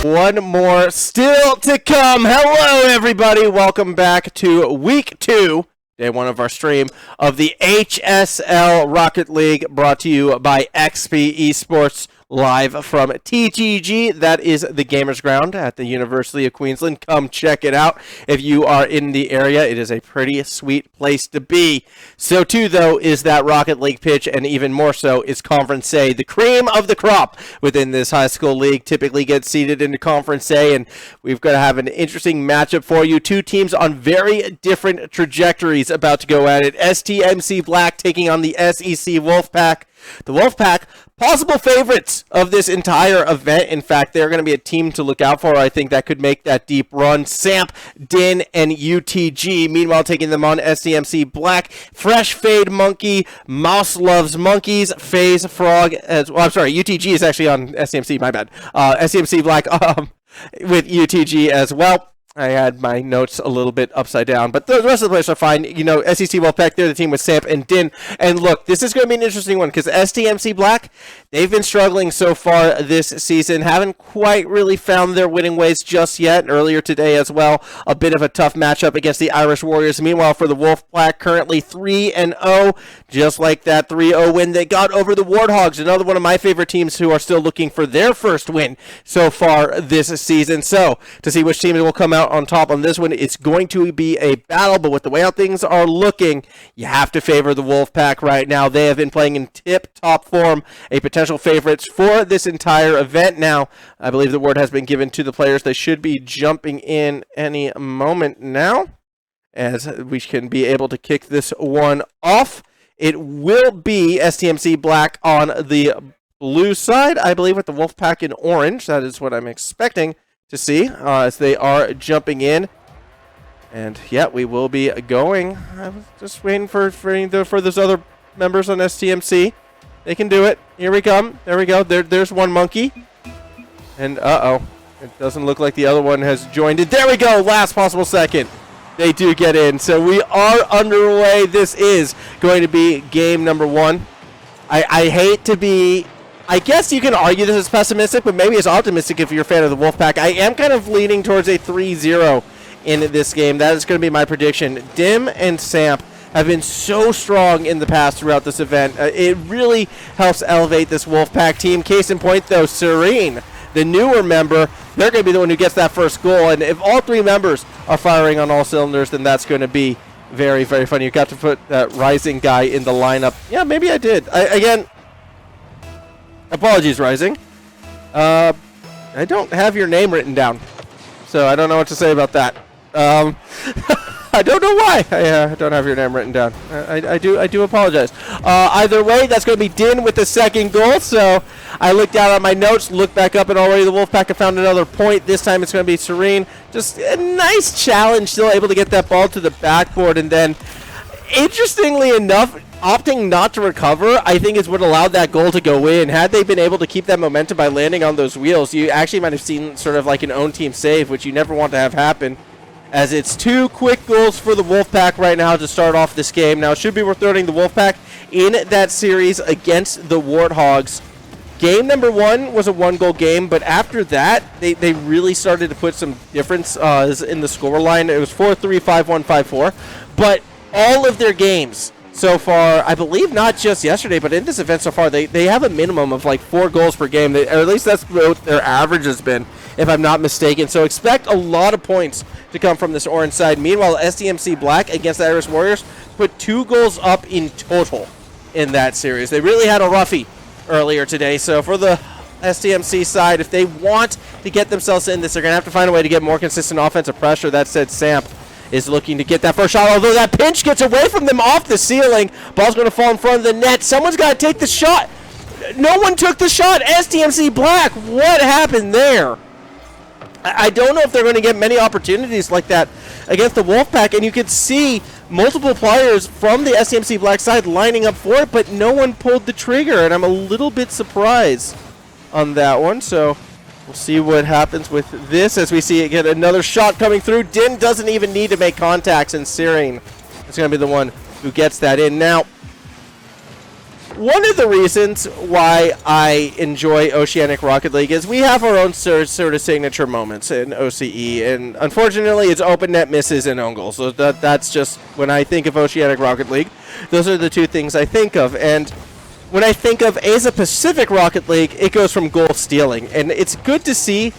Speaker 1: one more still to come. Hello, everybody. Welcome back to week 2, day 1 of our stream of the HSL Rocket League, brought to you by XP Esports, live from TGG. That is the Gamers Ground at the University of Queensland. Come check it out if you are in the area. It is a pretty sweet place to be. So too, though, is that Rocket League pitch, and even more so is Conference A. The cream of the crop within this high school league typically gets seeded into Conference A, and we've got to have an interesting matchup for you. Two teams on very different trajectories about to go at it. STMC Black taking on the SEC Wolfpack. The Wolfpack, possible favorites of this entire event. In fact, they're going to be a team to look out for. I think that could make that deep run. Samp, Din, and UTG. Meanwhile, taking them on STMC Black, Fresh Fade Monkey, Mouse Loves Monkeys, FaZe Frog. I'm sorry, UTG is actually on STMC. My bad. STMC Black with UTG as well. I had my notes a little bit upside down, but the rest of the players are fine. You know, SEC Wolfpack, they're the team with Samp and Din. And look, this is going to be an interesting one because STMC Black, they've been struggling so far this season. Haven't quite really found their winning ways just yet. Earlier today as well, a bit of a tough matchup against the Irish Warriors. Meanwhile, for the Wolfpack, currently 3-0, just like that 3-0 win they got over the Warthogs. Another one of my favorite teams who are still looking for their first win so far this season. So, to see which team will come out on top on this one, it's going to be a battle, but with the way how things are looking, you have to favor the Wolfpack right now. They have been playing in tip-top form, a potential favorites for this entire event. Now, I believe the word has been given to the players. They should be jumping in any moment now, as we can be able to kick this one off. It will be STMC Black on the blue side, I believe, with the Wolfpack in orange. That is what I'm expecting to see as they are jumping in. And yeah, we will be going. I was just waiting for those other members on STMC. They can do it. Here we come. There we go. There's one monkey. And it doesn't look like the other one has joined it. There we go. Last possible second. They do get in. So we are underway. This is going to be game number 1. I hate to be... I guess you can argue this is pessimistic, but maybe it's optimistic if you're a fan of the Wolfpack. I am kind of leaning towards a 3-0 in this game. That is going to be my prediction. Dim and Samp have been so strong in the past throughout this event. It really helps elevate this Wolfpack team. Case in point, though, Serene, the newer member, they're going to be the one who gets that first goal. And if all 3 members are firing on all cylinders, then that's going to be very, very funny. You got to put that Rising guy in the lineup. Yeah, maybe I did. Again, apologies, Rising. I don't have your name written down, so I don't know what to say about that. I don't know why I don't have your name written down. I do apologize. Either way, that's going to be Din with the second goal. So I looked down at my notes, looked back up, and already the Wolfpack have found another point. This time it's going to be Serene. Just a nice challenge, still able to get that ball to the backboard, and then, interestingly enough, opting not to recover, I think, is what allowed that goal to go in. Had they been able to keep that momentum by landing on those wheels, you actually might have seen sort of like an own team save, which you never want to have happen, as it's 2 quick goals for the Wolfpack right now to start off this game. Now, it should be worth noting the Wolfpack in that series against the Warthogs. Game number 1 was a 1-goal game, but after that, they really started to put some difference in the scoreline. It was 4-3, 5-1, 5-4, but all of their games so far, I believe not just yesterday, but in this event so far, they have a minimum of like 4 goals per game, or at least that's what their average has been, if I'm not mistaken. So expect a lot of points to come from this orange side. Meanwhile, STMC Black against the Irish Warriors put 2 goals up in total in that series. They really had a roughie earlier today. So for the STMC side, if they want to get themselves in this, they're going to have to find a way to get more consistent offensive pressure. That said, Samp is looking to get that first shot, although that pinch gets away from them off the ceiling. Ball's going to fall in front of the net. Someone's got to take the shot. No one took the shot. STMC Black, what happened there? I don't know if they're going to get many opportunities like that against the Wolfpack, and you could see multiple players from the STMC Black side lining up for it, but no one pulled the trigger, and I'm a little bit surprised on that one. So we'll see what happens with this as we see it get another shot coming through. Din doesn't even need to make contacts, and Serene is going to be the one who gets that in. Now, one of the reasons why I enjoy Oceanic Rocket League is we have our own sort of signature moments in OCE, and unfortunately it's open net misses and own goals. So that's just, when I think of Oceanic Rocket League, those are the two things I think of. And when I think of Asia Pacific Rocket League, it goes from goal stealing, and it's good to see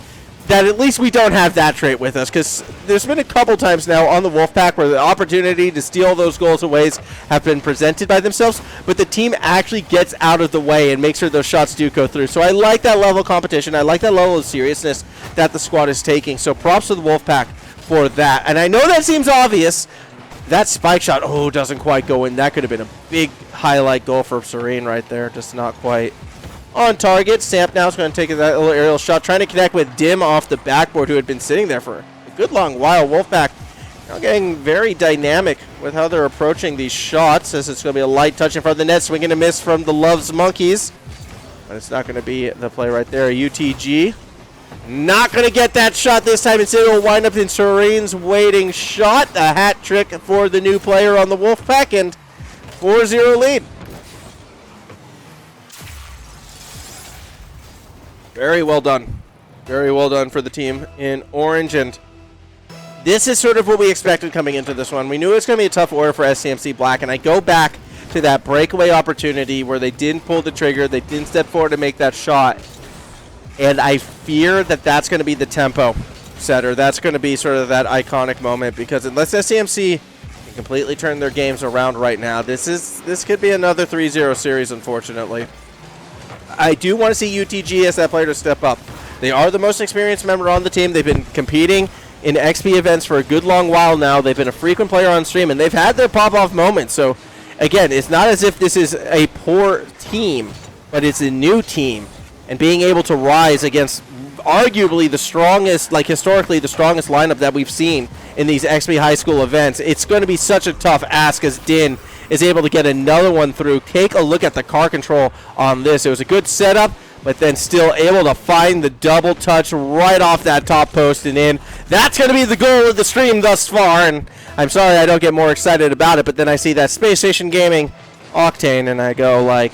Speaker 1: that at least we don't have that trait with us, because there's been a couple times now on the Wolfpack where the opportunity to steal those goals away have been presented by themselves, but the team actually gets out of the way and makes sure those shots do go through. So I like that level of competition. I like that level of seriousness that the squad is taking. So props to the Wolfpack for that. And I know that seems obvious. That spike shot, doesn't quite go in. That could have been a big highlight goal for Serene right there. Just not quite on target. Samp now is going to take that little aerial shot, trying to connect with Dim off the backboard, who had been sitting there for a good long while. Wolfpack now getting very dynamic with how they're approaching these shots, as it's going to be a light touch in front of the net, swinging a miss from the Loves Monkeys. But it's not going to be the play right there. UTG not going to get that shot this time. Instead, it will wind up in Serene's waiting shot. A hat trick for the new player on the Wolfpack, and 4-0 lead. Very well done. Very well done for the team in orange. And this is sort of what we expected coming into this one. We knew it was going to be a tough order for SCMC Black. And I go back to that breakaway opportunity where they didn't pull the trigger. They didn't step forward to make that shot. And I fear that that's going to be the tempo setter. That's going to be sort of that iconic moment. Because unless SCMC can completely turn their games around right now, this could be another 3-0 series, unfortunately. I do want to see UTG as that player to step up. They are the most experienced member on the team. They've been competing in XP events for a good long while now. They've been a frequent player on stream, and they've had their pop-off moments. So, again, it's not as if this is a poor team, but it's a new team. And being able to rise against arguably the strongest, like historically the strongest lineup that we've seen in these XP high school events, it's going to be such a tough ask as Din is able to get another one through. Take a look at the car control on this. It was a good setup, but then still able to find the double touch right off that top post and in. That's going to be the goal of the stream thus far, and I'm sorry I don't get more excited about it, but then I see that Space Station Gaming Octane, and I go like,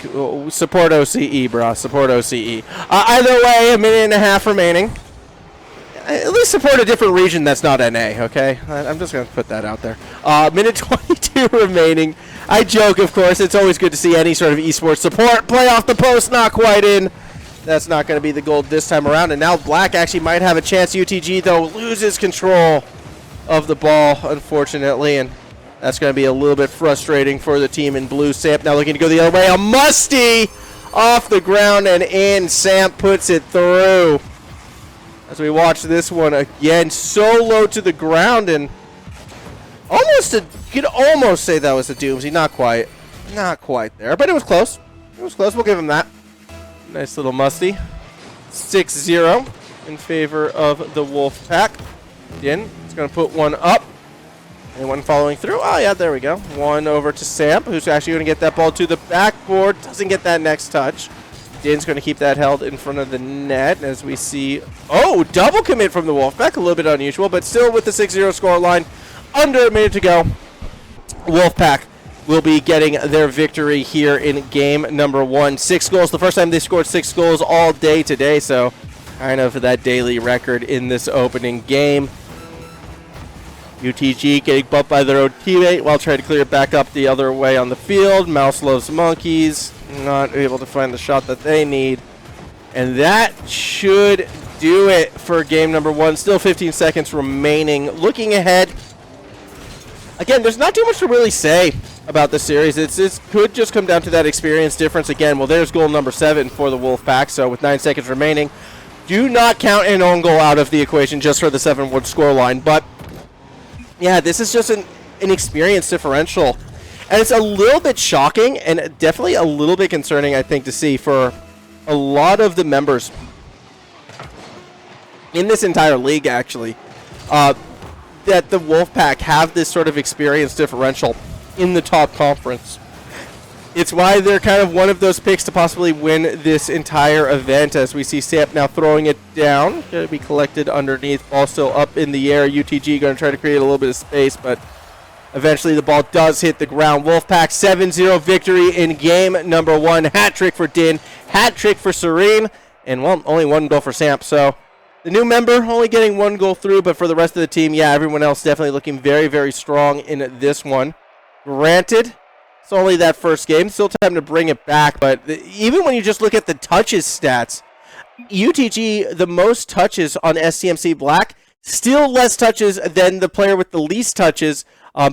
Speaker 1: support OCE, bro, support OCE. Either way, a minute and a half remaining. At least support a different region that's not NA, okay? I'm just going to put that out there. Minute 22 remaining. I joke, of course. It's always good to see any sort of esports support. Play off the post, not quite in. That's not going to be the goal this time around. And now Black actually might have a chance. UTG, though, loses control of the ball, unfortunately. And that's going to be a little bit frustrating for the team in blue. Samp now looking to go the other way. A musty off the ground and in. Samp puts it through. As we watch this one again, so low to the ground, and you could almost say that was a Doomsy. Not quite there, but it was close. It was close. We'll give him that. Nice little musty. 6-0 in favor of the Wolfpack. Din is going to put one up. Anyone following through? Oh yeah, there we go. One over to Samp, who's actually going to get that ball to the backboard. Doesn't get that next touch. Din's going to keep that held in front of the net as we see. Double commit from the Wolfpack. A little bit unusual, but still with the 6-0 score line. Under a minute to go. Wolfpack will be getting their victory here in game number 1. 6 goals. The first time they scored 6 goals all day today, so kind of that daily record in this opening game. UTG getting bumped by their own teammate while trying to clear it back up the other way on the field. Mouse Loves Monkeys not able to find the shot that they need. And that should do it for game number 1. Still 15 seconds remaining. Looking ahead, again, there's not too much to really say about this series. It could just come down to that experience difference again. Well, there's goal number 7 for the Wolfpack. So with 9 seconds remaining, do not count an own goal out of the equation just for the 7-1 scoreline. But yeah, this is just an experience differential. And it's a little bit shocking and definitely a little bit concerning, I think, to see for a lot of the members in this entire league, actually, that the Wolfpack have this sort of experience differential in the top conference. It's why they're kind of one of those picks to possibly win this entire event, as we see Samp now throwing it down. Going to be collected underneath, ball still up in the air. UTG going to try to create a little bit of space, but Eventually, the ball does hit the ground. Wolfpack 7-0 victory in game number 1. Hat trick for Din, hat trick for Serene, and well, only 1 goal for Samp. So the new member only getting 1 goal through, but for the rest of the team, yeah, everyone else definitely looking very, very strong in this one. Granted, it's only that first game. Still time to bring it back, but even when you just look at the touches stats, UTG, the most touches on STMC Black, still less touches than the player with the least touches,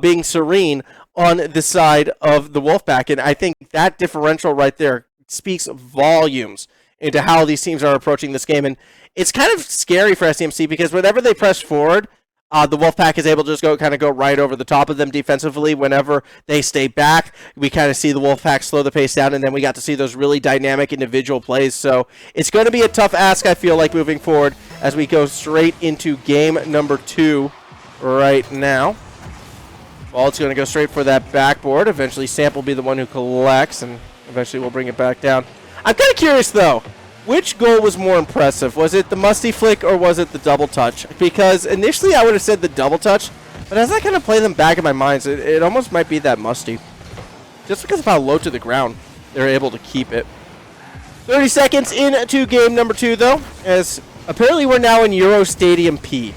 Speaker 1: being Serene, on the side of the Wolfpack. And I think that differential right there speaks volumes into how these teams are approaching this game. And it's kind of scary for STMC because whenever they press forward, the Wolfpack is able to just go right over the top of them defensively. Whenever they stay back, we kind of see the Wolfpack slow the pace down, and then we got to see those really dynamic individual plays. So it's going to be a tough ask, I feel like, moving forward as we go straight into game number 2 right now. Ball's going to go straight for that backboard. Eventually, Samp will be the one who collects, and eventually we'll bring it back down. I'm kind of curious, though. Which goal was more impressive? Was it the musty flick or was it the double touch? Because initially I would have said the double touch, but as I kind of play them back in my mind, it almost might be that musty. Just because of how low to the ground they're able to keep it. 30 seconds into game number 2, though, as apparently we're now in Euro Stadium P.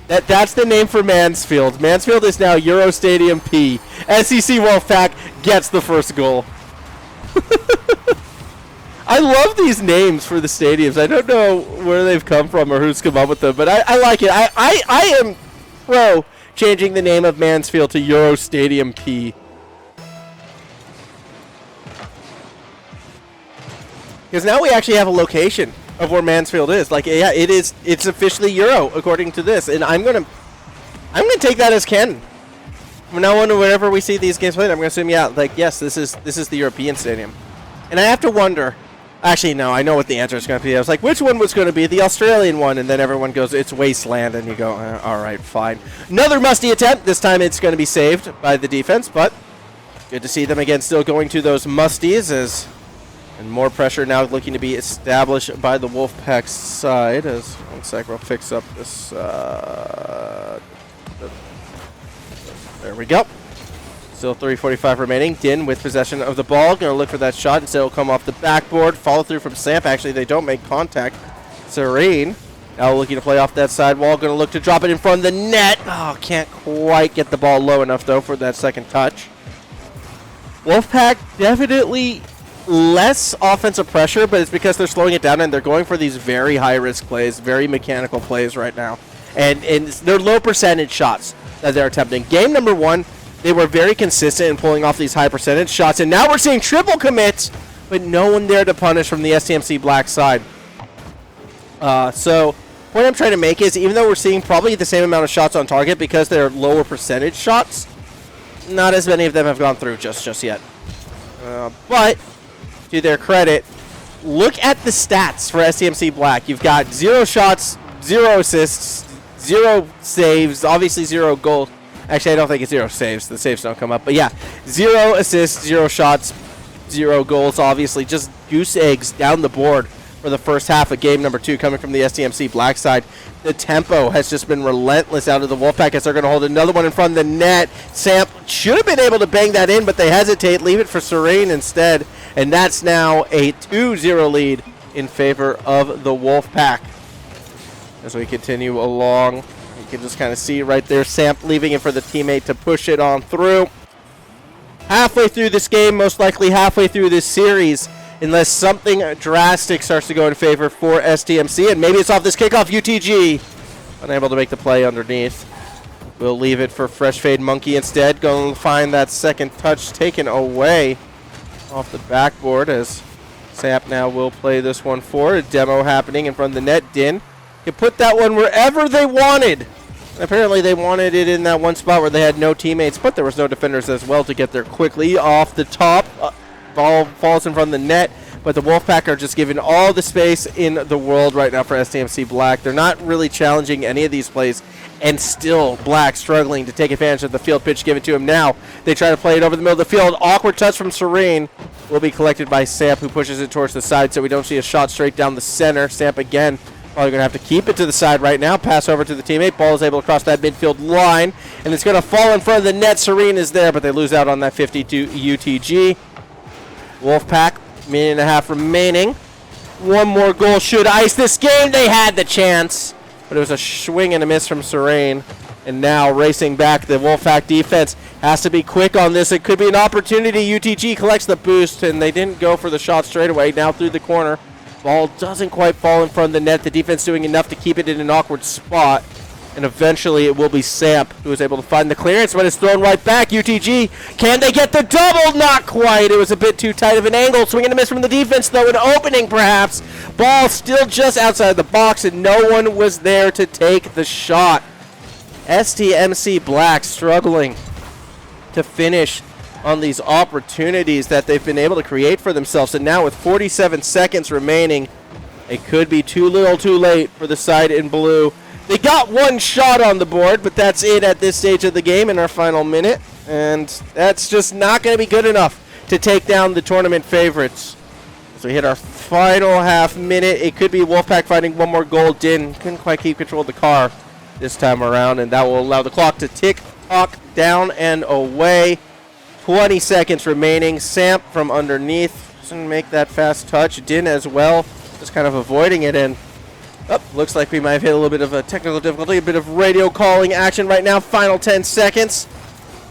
Speaker 1: That's the name for Mansfield. Mansfield is now Euro Stadium P. SEC Wolfpack gets the first goal. I love these names for the stadiums. I don't know where they've come from or who's come up with them, but I like it. I am pro changing the name of Mansfield to Euro Stadium P. Because now we actually have a location of where Mansfield is. Like, yeah, it's officially Euro according to this, and I'm gonna take that as canon. From now on, whenever we see these games played, I'm gonna assume, yeah, like, yes, this is the European stadium. And I have to wonder. Actually, no, I know what the answer is going to be. I was like, which one was going to be? The Australian one. And then everyone goes, it's Wasteland. And you go, all right, fine. Another musty attempt. This time it's going to be saved by the defense. But good to see them again still going to those musties. And more pressure now looking to be established by the Wolfpack side. As, one sec, we'll fix up this. There we go. Still 3:45 remaining. Din with possession of the ball. Going to look for that shot. Instead, it'll come off the backboard. Follow through from Samp. Actually, they don't make contact. Serene now looking to play off that sidewall. Going to look to drop it in front of the net. Oh, can't quite get the ball low enough, though, for that second touch. Wolfpack definitely less offensive pressure, but it's because they're slowing it down and they're going for these very high-risk plays, very mechanical plays right now. And they're low percentage shots that they're attempting. Game number 1, they were very consistent in pulling off these high percentage shots, and now we're seeing triple commits, but no one there to punish from the STMC Black side. So, point I'm trying to make is, even though we're seeing probably the same amount of shots on target because they're lower percentage shots, not as many of them have gone through just yet. But, to their credit, look at the stats for STMC Black. You've got 0 shots, 0 assists, 0 saves, obviously 0 goals. Actually, I don't think it's 0 saves. The saves don't come up. But yeah, 0 assists, 0 shots, 0 goals. Obviously, just goose eggs down the board for the first half of game number 2 coming from the STMC Black side. The tempo has just been relentless out of the Wolfpack as they're going to hold another one in front of the net. Samp should have been able to bang that in, but they hesitate, leave it for Serene instead. And that's now a 2-0 lead in favor of the Wolfpack. As we continue along, you can just kind of see right there, Samp leaving it for the teammate to push it on through. Halfway through this game, most likely halfway through this series, unless something drastic starts to go in favor for STMC, and maybe it's off this kickoff. UTG unable to make the play underneath. We'll leave it for Fresh Fade Monkey instead. Going to find that second touch taken away off the backboard as Samp now will play this one for a demo happening in front of the net. Din can put that one wherever they wanted. Apparently they wanted it in that one spot where they had no teammates, but there was no defenders as well to get there quickly. Off the top, ball falls in front of the net, but the Wolfpack are just given all the space in the world right now for STMC Black. They're not really challenging any of these plays, and still Black struggling to take advantage of the field pitch given to him now. They try to play it over the middle of the field. Awkward touch from Serene will be collected by Samp, who pushes it towards the side so we don't see a shot straight down the center. Samp again Probably going to have to keep it to the side right now. Pass over to the teammate. Ball is able to cross that midfield line. And it's going to fall in front of the net. Serene is there, but they lose out on that 52 UTG. Wolfpack, minute and a half remaining. One more goal should ice this game. They had the chance, but it was a swing and a miss from Serene. And now racing back, the Wolfpack defense has to be quick on this. It could be an opportunity. UTG collects the boost, and they didn't go for the shot straight away. Now through the corner. Ball doesn't quite fall in front of the net. The defense doing enough to keep it in an awkward spot. And eventually it will be Samp who is able to find the clearance, but it's thrown right back. UTG, can they get the double? Not quite. It was a bit too tight of an angle. Swing and a miss from the defense, though. An opening, perhaps. Ball still just outside the box, and no one was there to take the shot. STMC Black struggling to finish on these opportunities that they've been able to create for themselves. And now with 47 seconds remaining, it could be too little too late for the side in blue. They got one shot on the board, but that's it at this stage of the game in our final minute. And that's just not going to be good enough to take down the tournament favorites. As we hit our final half minute, it could be Wolfpack finding one more goal. Din couldn't quite keep control of the car this time around, and that will allow the clock to tick-tock down and away. 20 seconds remaining. Samp from underneath doesn't make that fast touch. Din as well, just kind of avoiding it. And looks like we might have hit a little bit of a technical difficulty, a bit of radio calling action right now. Final 10 seconds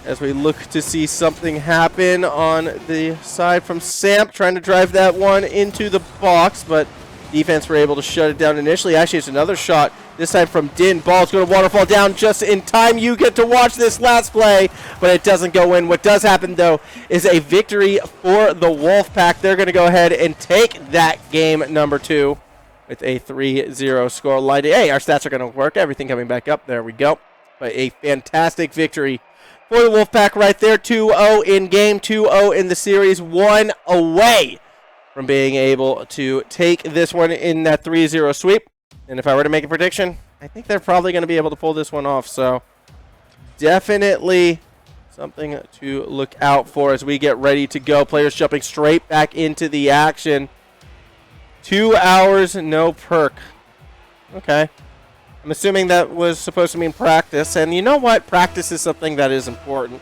Speaker 1: as we look to see something happen on the side from Samp, trying to drive that one into the box, but defense were able to shut it down initially. Actually, it's another shot, this time from Din. Ball's going to waterfall down just in time. You get to watch this last play, but it doesn't go in. What does happen, though, is a victory for the Wolfpack. They're going to go ahead and take that game number 2 with a 3-0 score line. Hey, our stats are going to work. Everything coming back up. There we go. But a fantastic victory for the Wolfpack right there. 2-0 in game, 2-0 in the series, 1 away from being able to take this one in that 3-0 sweep. And if I were to make a prediction, I think they're probably going to be able to pull this one off. So definitely something to look out for as we get ready to go. Players jumping straight back into the action. 2 hours, no perk. Okay. I'm assuming that was supposed to mean practice. And you know what? Practice is something that is important.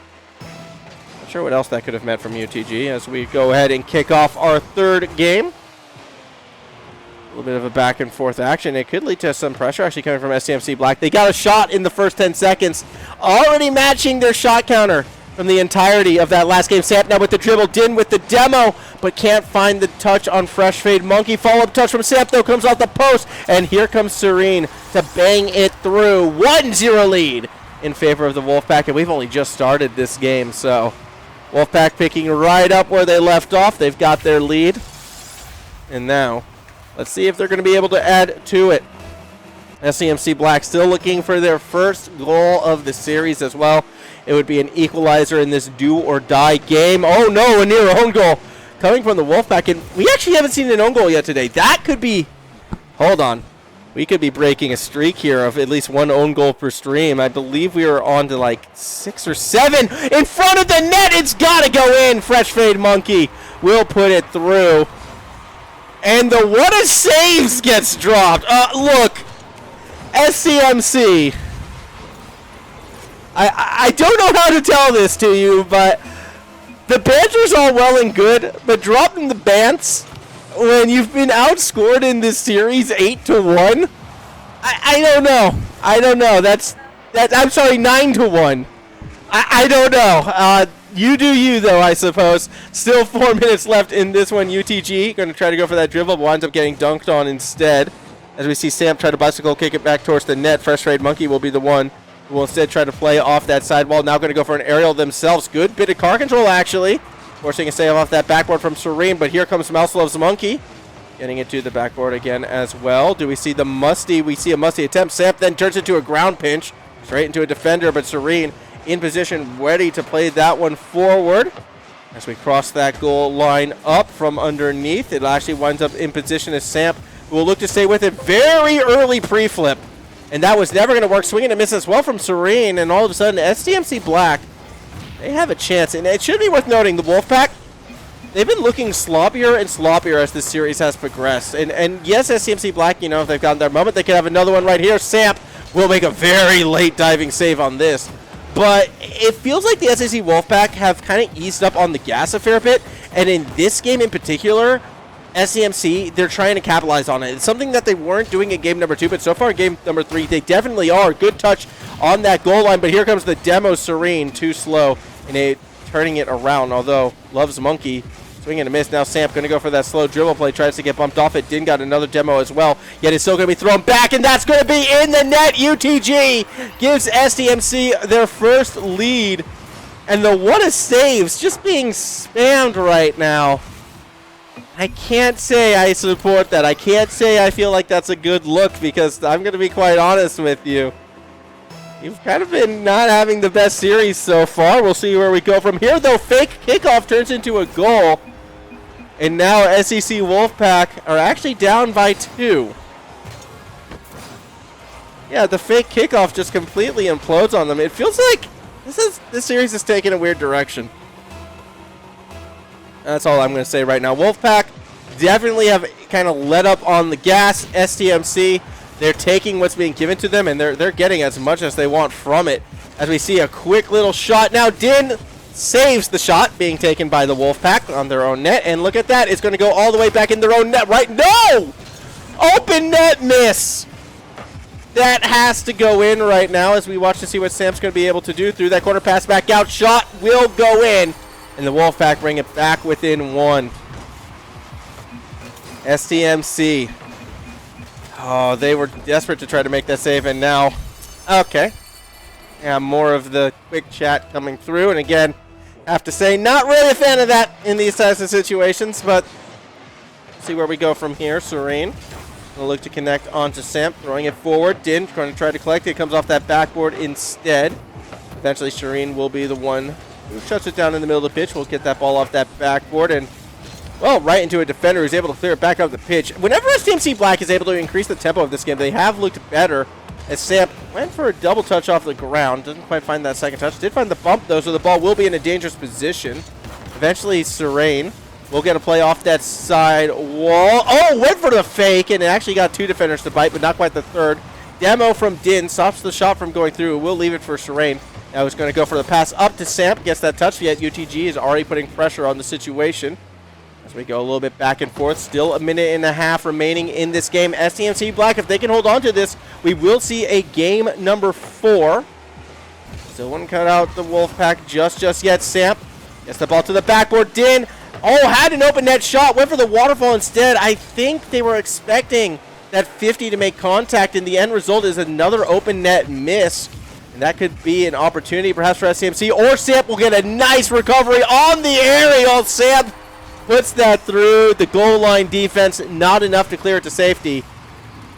Speaker 1: Not sure what else that could have meant from UTG as we go ahead and kick off our third game. A little bit of a back and forth action. It could lead to some pressure actually coming from STMC Black. They got a shot in the first 10 seconds. Already matching their shot counter from the entirety of that last game. Samp now with the dribble. Din with the demo, but can't find the touch on Fresh Fade Monkey. Follow-up touch from Samp, though, comes off the post. And here comes Serene to bang it through. 1-0 lead in favor of the Wolfpack. And we've only just started this game, so Wolfpack picking right up where they left off. They've got their lead. And now let's see if they're going to be able to add to it. SCMC Black still looking for their first goal of the series as well. It would be an equalizer in this do-or-die game. Oh, no, a near own goal coming from the Wolfpack. And we actually haven't seen an own goal yet today. That could be... Hold on. We could be breaking a streak here of at least one own goal per stream. I believe we are on to like 6 or 7. In front of the net, it's got to go in. Fresh Fade Monkey will put it through. And the what a saves gets dropped. Look, SCMC. I don't know how to tell this to you, but the banter's all well and good, but dropping the bants when you've been outscored in this series 8-1, I don't know. I don't know. I'm sorry, 9-1. I don't know. You do you, though, I suppose. Still 4 minutes left in this one. UTG going to try to go for that dribble, but winds up getting dunked on instead. As we see Samp try to bicycle kick it back towards the net. Fresh Trade Monkey will be the one who will instead try to play off that sidewall. Now going to go for an aerial themselves. Good bit of car control, actually. Forcing a save off that backboard from Serene, but here comes Mouse Loves Monkey. Getting it to the backboard again as well. Do we see the Musty? We see a Musty attempt. Samp then turns into a ground pinch. Straight into a defender, but Serene in position, ready to play that one forward. As we cross that goal line up from underneath, it actually winds up in position as Samp, who will look to stay with it. Very early pre-flip, and that was never going to work. Swinging a miss as well from Serene, and all of a sudden, STMC Black, they have a chance. And it should be worth noting, the Wolfpack, they've been looking sloppier and sloppier as this series has progressed. And yes, SCMC Black, if they've gotten their moment, they could have another one right here. Samp will make a very late diving save on this. But it feels like the SAC Wolfpack have kind of eased up on the gas a fair bit. And in this game in particular, SCMC, they're trying to capitalize on it. It's something that they weren't doing in game number 2, but so far in game number 3, they definitely are. Good touch on that goal line, but here comes the demo Serene, too slow, and turning it around, although Loves Monkey, swing and a miss. Now Samp going to go for that slow dribble play, tries to get bumped off it. Din got another demo as well, yet it's still going to be thrown back, and that's going to be in the net. UTG gives SDMC their first lead, and the what a saves just being spammed right now. I can't say I support that. I can't say I feel like that's a good look, because I'm going to be quite honest with you. You've kind of been not having the best series so far. We'll see where we go from here, though. Fake kickoff turns into a goal. And now SEC Wolfpack are actually down by 2. Yeah, the fake kickoff just completely implodes on them. It feels like this series is taking a weird direction. That's all I'm going to say right now. Wolfpack definitely have kind of let up on the gas. STMC, they're taking what's being given to them, and they're getting as much as they want from it. As we see a quick little shot. Now Din saves the shot being taken by the Wolfpack on their own net. And look at that. It's going to go all the way back in their own net, right? No! Open net miss. That has to go in right now as we watch to see what Sam's going to be able to do. Through that corner pass back out. Shot will go in. And the Wolfpack bring it back within 1. STMC. Oh, they were desperate to try to make that save, and now, okay. Yeah, more of the quick chat coming through, and again, have to say, not really a fan of that in these types of situations, but see where we go from here. Serene will look to connect onto Samp, throwing it forward. Din going to try to collect it, comes off that backboard instead. Eventually, Serene will be the one who shuts it down in the middle of the pitch. We'll get that ball off that backboard, and well, right into a defender who's able to clear it back up the pitch. Whenever STMC Black is able to increase the tempo of this game, they have looked better. As Samp went for a double touch off the ground. Didn't quite find that second touch. Did find the bump, though, so the ball will be in a dangerous position. Eventually, Serene will get a play off that side wall. Oh, went for the fake, and it actually got 2 defenders to bite, but not quite the third. Demo from Din stops the shot from going through. We'll leave it for Serene. Now he's going to go for the pass up to Samp. Gets that touch, yet UTG is already putting pressure on the situation. As we go a little bit back and forth, still a minute and a half remaining in this game. STMC Black, if they can hold on to this, we will see a game number 4. Still wouldn't cut out the Wolfpack just yet. Samp gets the ball to the backboard. Din, had an open net shot, went for the waterfall instead. I think they were expecting that 50 to make contact, and the end result is another open net miss. And that could be an opportunity perhaps for STMC, or Samp will get a nice recovery on the aerial. Samp puts that through the goal line defense, not enough to clear it to safety.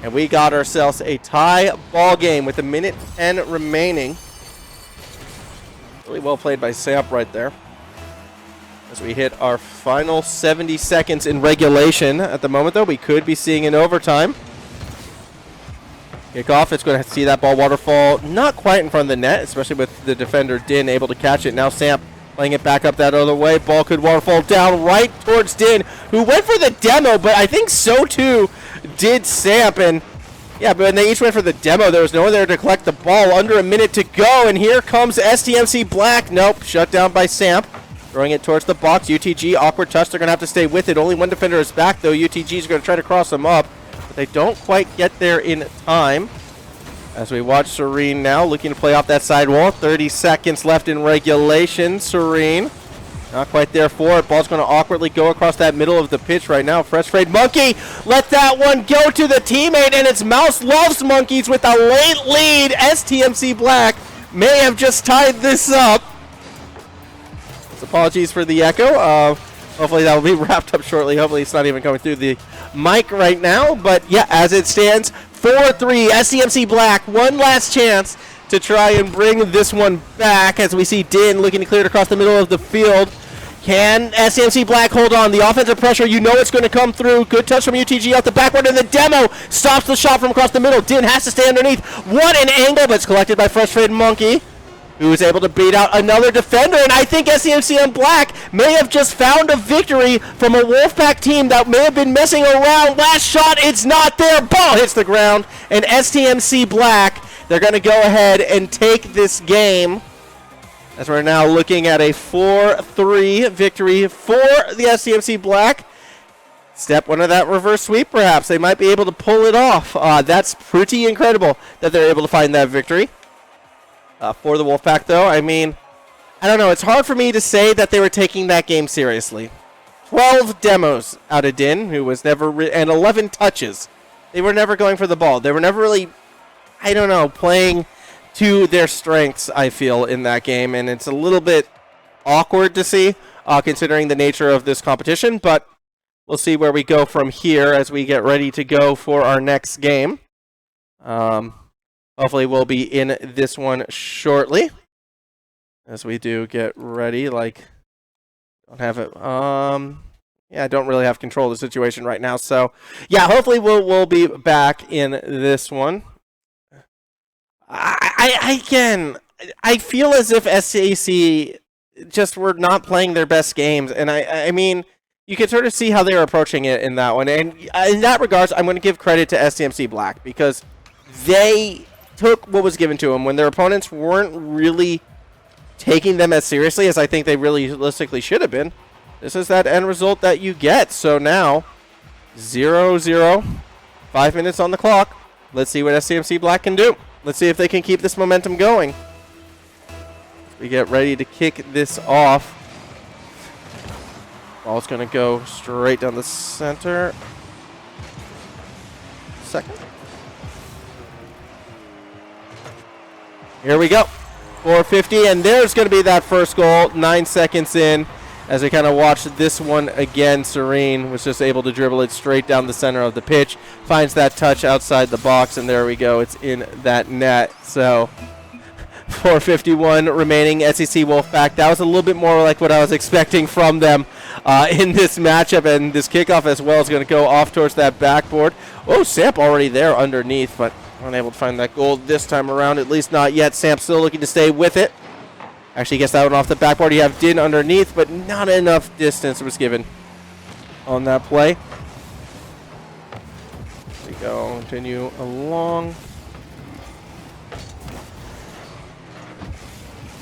Speaker 1: And we got ourselves a tie ball game with a minute 10 remaining. Really well played by Samp right there. As we hit our final 70 seconds in regulation at the moment, though, we could be seeing an overtime. Kickoff, it's going to see that ball waterfall not quite in front of the net, especially with the defender Din able to catch it. Now Samp playing it back up that other way. Ball could waterfall down right towards Din, who went for the demo, but I think so too did Samp. And yeah, but when they each went for the demo, there was no one there to collect the ball. Under a minute to go, and here comes STMC Black. Nope, shut down by Samp. Throwing it towards the box. UTG, awkward touch. They're going to have to stay with it. Only one defender is back, though. UTG is going to try to cross them up, but they don't quite get there in time. As we watch Serene now looking to play off that sidewall. 30 seconds left in regulation. Serene not quite there for it. Ball's going to awkwardly go across that middle of the pitch right now. Frustrated Monkey let that one go to the teammate, and it's Mouse Loves Monkeys with a late lead. STMC Black may have just tied this up. Apologies for the echo. Hopefully that will be wrapped up shortly. Hopefully it's not even coming through the mic right now. But yeah, as it stands, 4-3, SCMC Black, one last chance to try and bring this one back as we see Din looking to clear it across the middle of the field. Can SCMC Black hold on? The offensive pressure, you know it's going to come through. Good touch from UTG off the backward, and the demo stops the shot from across the middle. Din has to stay underneath. What an angle, but it's collected by Frustrated Monkey, who was able to beat out another defender, and I think SCMC on Black may have just found a victory from a Wolfpack team that may have been messing around. Last shot, it's not there. Ball hits the ground, and STMC Black, they're going to go ahead and take this game, as we're now looking at a 4-3 victory for the STMC Black. Step one of that reverse sweep, perhaps. They might be able to pull it off. That's pretty incredible that they're able to find that victory. For the Wolfpack, though, I mean, I don't know. It's hard for me to say that they were taking that game seriously. 12 demos out of Din, who was never, and 11 touches. They were never going for the ball. They were never really, I don't know, playing to their strengths, I feel, in that game. And it's a little bit awkward to see, considering the nature of this competition. But we'll see where we go from here as we get ready to go for our next game. Hopefully we'll be in this one shortly. As we do get ready, like, don't have it, yeah, I don't really have control of the situation right now, so, yeah, hopefully we'll be back in this one. Again, I feel as if SAC just were not playing their best games, and I mean, you can sort of see how they were approaching it in that one, and in that regards, I'm going to give credit to STMC Black, because they took what was given to them when their opponents weren't really taking them as seriously as I think they really realistically should have been. This is that end result that you get. So now 0-0, 5 minutes on the clock. Let's see what STMC Black can do. Let's see if they can keep this momentum going. We get ready to kick this off. Ball's going to go straight down the center. Second. Here we go. 4:50, and there's going to be that first goal, 9 seconds in. As we kind of watch this one again, Serene was just able to dribble it straight down the center of the pitch. Finds that touch outside the box, and there we go. It's in that net. So 4:51 remaining. SEC Wolfpack. That was a little bit more like what I was expecting from them in this matchup, and this kickoff as well is going to go off towards that backboard. Oh, Samp already there underneath, but unable to find that goal this time around, at least not yet. Samp still looking to stay with it. Actually gets that one off the backboard. You have Din underneath, but not enough distance was given on that play. There we go. Continue along.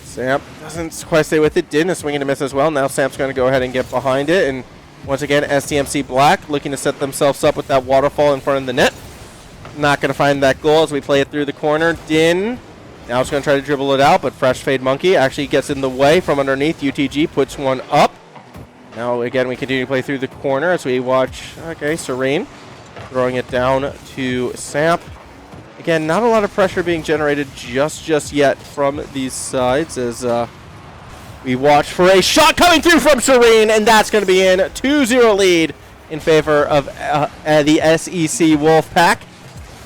Speaker 1: Samp doesn't quite stay with it. Din is swinging to miss as well. Now Samp's going to go ahead and get behind it. And once again, STMC Black looking to set themselves up with that waterfall in front of the net. Not going to find that goal as we play it through the corner. Din now is going to try to dribble it out, but Fresh Fade Monkey actually gets in the way from underneath. UTG puts one up. Now, again, we continue to play through the corner as we watch, okay, Serene throwing it down to Samp. Again, not a lot of pressure being generated just yet from these sides as we watch for a shot coming through from Serene, and that's going to be in. 2-0 lead in favor of the SEC Wolfpack.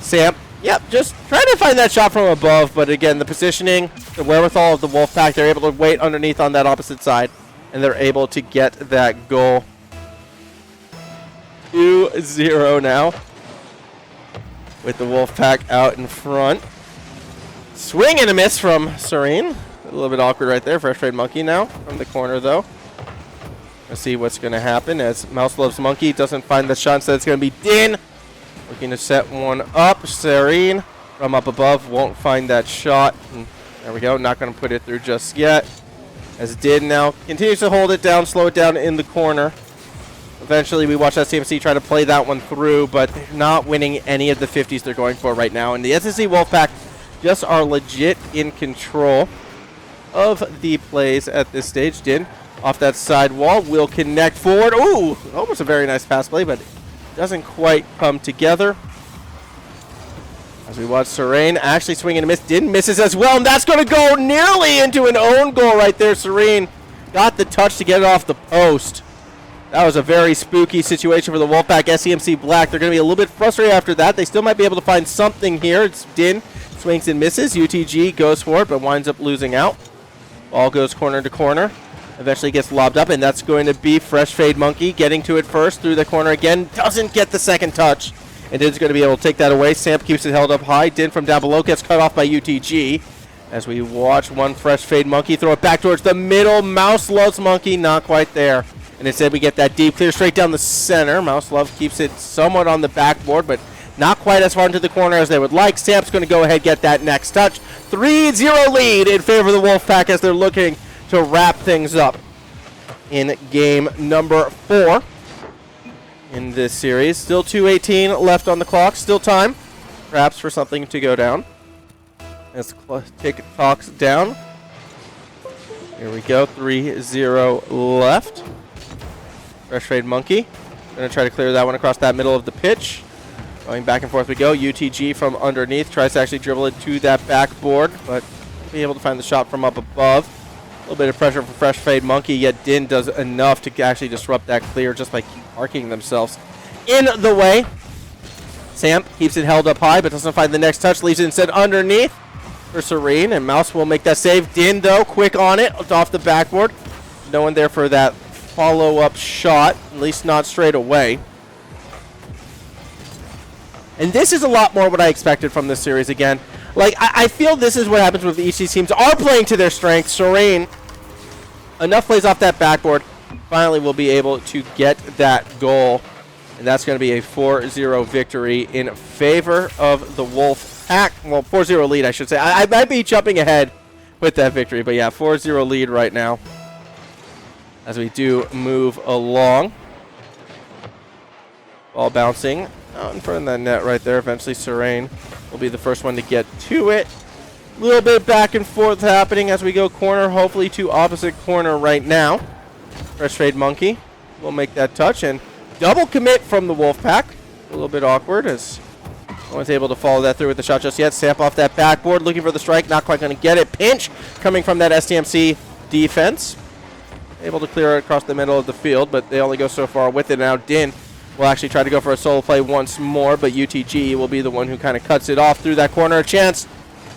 Speaker 1: Samp, yep, just trying to find that shot from above, but again, the positioning, the wherewithal of the Wolfpack, they're able to wait underneath on that opposite side, and they're able to get that goal. 2-0 now, with the Wolfpack out in front. Swing and a miss from Serene. A little bit awkward right there. Fresh Fade Monkey now from the corner, though. Let's see what's going to happen as Mouse Loves Monkey doesn't find the shot, so it's going to be Din. Looking to set one up. Serene from up above won't find that shot. And there we go. Not going to put it through just yet. As Din now continues to hold it down, slow it down in the corner. Eventually, we watch STMC try to play that one through, but they're not winning any of the 50s they're going for right now. And the SEC Wolfpack just are legit in control of the plays at this stage. Din off that side wall will connect forward. Ooh, almost a very nice pass play, but doesn't quite come together. As we watch Serene actually swing and miss. Din misses as well, and that's going to go nearly into an own goal right there. Serene got the touch to get it off the post. That was a very spooky situation for the Wolfpack. SEMC Black, they're going to be a little bit frustrated after that. They still might be able to find something here. It's Din swings and misses. UTG goes for it, but winds up losing out. Ball goes corner to corner. Eventually gets lobbed up, and that's going to be Fresh Fade Monkey getting to it first through the corner again. Doesn't get the second touch, and Din's going to be able to take that away. Samp keeps it held up high. Din from down below gets cut off by UTG. As we watch one fresh fade monkey throw it back towards the middle. Mouse loves monkey, not quite there. And instead we get that deep clear straight down the center. Mouse Love keeps it somewhat on the backboard, but not quite as far into the corner as they would like. Samp's going to go ahead get that next touch. 3-0 lead in favor of the Wolfpack as they're looking to wrap things up in game number 4 in this series. Still 2:18 left on the clock. Still time, perhaps, for something to go down. As the tick talks down. Here we go. 3-0 left. Fresh fade monkey. Going to try to clear that one across that middle of the pitch. Going back and forth we go. UTG from underneath. Tries to actually dribble it to that backboard, but be able to find the shot from up above. A little bit of pressure for fresh fade monkey, yet Din does enough to actually disrupt that clear just by parking themselves in the way. Samp keeps it held up high, but doesn't find the next touch. Leaves it instead underneath for Serene, and Mouse will make that save. Din, though, quick on it off the backboard. No one there for that follow-up shot, at least not straight away. And this is a lot more what I expected from this series again. Like, I feel this is what happens when each of these teams are playing to their strengths. Serene, enough plays off that backboard, finally will be able to get that goal. And that's going to be a 4-0 victory in favor of the Wolfpack. Well, 4-0 lead, I should say. I might be jumping ahead with that victory, but yeah, 4-0 lead right now as we do move along. Ball bouncing out in front of that net right there. Eventually, Serene will be the first one to get to it. A little bit back and forth happening as we go corner, hopefully to opposite corner right now. Fresh fade monkey will make that touch, and double commit from the Wolfpack. A little bit awkward as no one's able to follow that through with the shot just yet. Samp off that backboard, looking for the strike, not quite going to get it. Pinch coming from that STMC defense. Able to clear it across the middle of the field, but they only go so far with it. Now Din will actually try to go for a solo play once more, but UTG will be the one who kind of cuts it off through that corner. A chance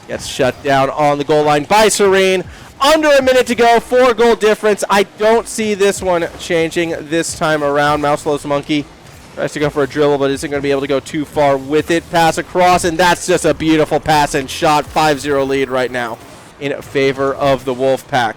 Speaker 1: gets shut down on the goal line by Serene. Under a minute to go, 4-goal difference. I don't see this one changing this time around. Mouse loves monkey. Tries to go for a dribble, but isn't going to be able to go too far with it. Pass across, and that's just a beautiful pass and shot. 5-0 lead right now in favor of the Wolfpack.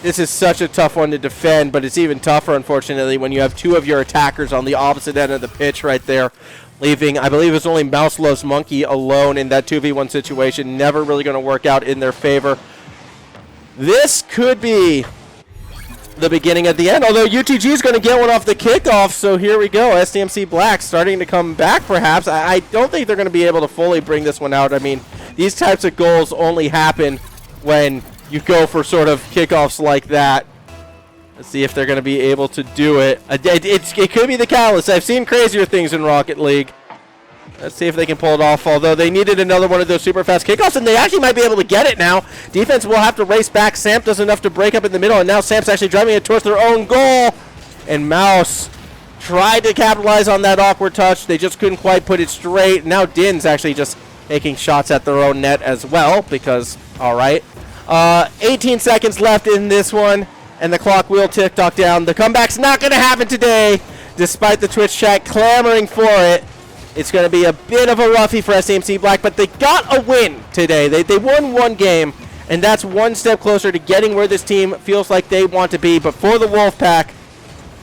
Speaker 1: This is such a tough one to defend, but it's even tougher, unfortunately, when you have two of your attackers on the opposite end of the pitch right there, leaving, I believe it's only Mouse Loves Monkey alone in that 2v1 situation. Never really going to work out in their favor. This could be the beginning at the end, although UTG is going to get one off the kickoff, so here we go. STMC Black starting to come back, perhaps. I don't think they're going to be able to fully bring this one out. I mean, these types of goals only happen when you go for sort of kickoffs like that. Let's see if they're going to be able to do it. It could be the catalyst. I've seen crazier things in Rocket League. Let's see if they can pull it off, although they needed another one of those super fast kickoffs, and they actually might be able to get it now. Defense will have to race back. Samp does enough to break up in the middle, and now Samp's actually driving it towards their own goal. And Mouse tried to capitalize on that awkward touch. They just couldn't quite put it straight. Now Din's actually just taking shots at their own net as well, because, all right. 18 seconds left in this one, and the clock will tick-tock down. The comeback's not going to happen today, despite the Twitch chat clamoring for it. It's going to be a bit of a roughie for STMC Black, but they got a win today. They won one game, and that's one step closer to getting where this team feels like they want to be. But for the Wolfpack,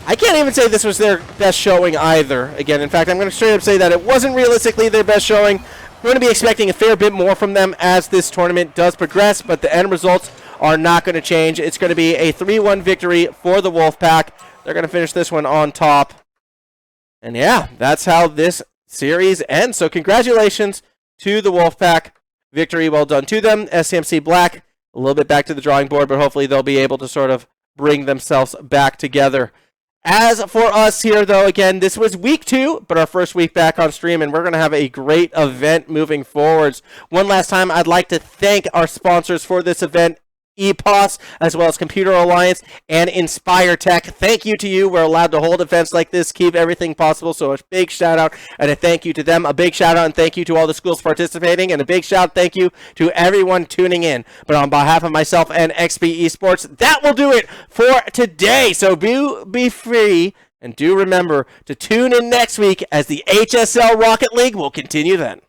Speaker 1: I can't even say this was their best showing either. Again, in fact, I'm going to straight up say that it wasn't realistically their best showing. We're going to be expecting a fair bit more from them as this tournament does progress, but the end results are not going to change. It's going to be a 3-1 victory for the Wolfpack. They're going to finish this one on top. And yeah, that's how this series ends. So congratulations to the Wolfpack. Victory well done to them. STMC Black, a little bit back to the drawing board, but hopefully they'll be able to sort of bring themselves back together. As for us here, though, again, this was week 2, but our first week back on stream, and we're going to have a great event moving forwards. One last time, I'd like to thank our sponsors for this event, EPOS, as well as Computer Alliance and Inspire Tech. Thank you to you. We're allowed to hold events like this, keep everything possible, so a big shout out and a thank you to them. A big shout out and thank you to all the schools participating, and a big shout thank you to everyone tuning in. But on behalf of myself and XP Esports, that will do it for today. So be free, and do remember to tune in next week as the HSL Rocket League will continue then.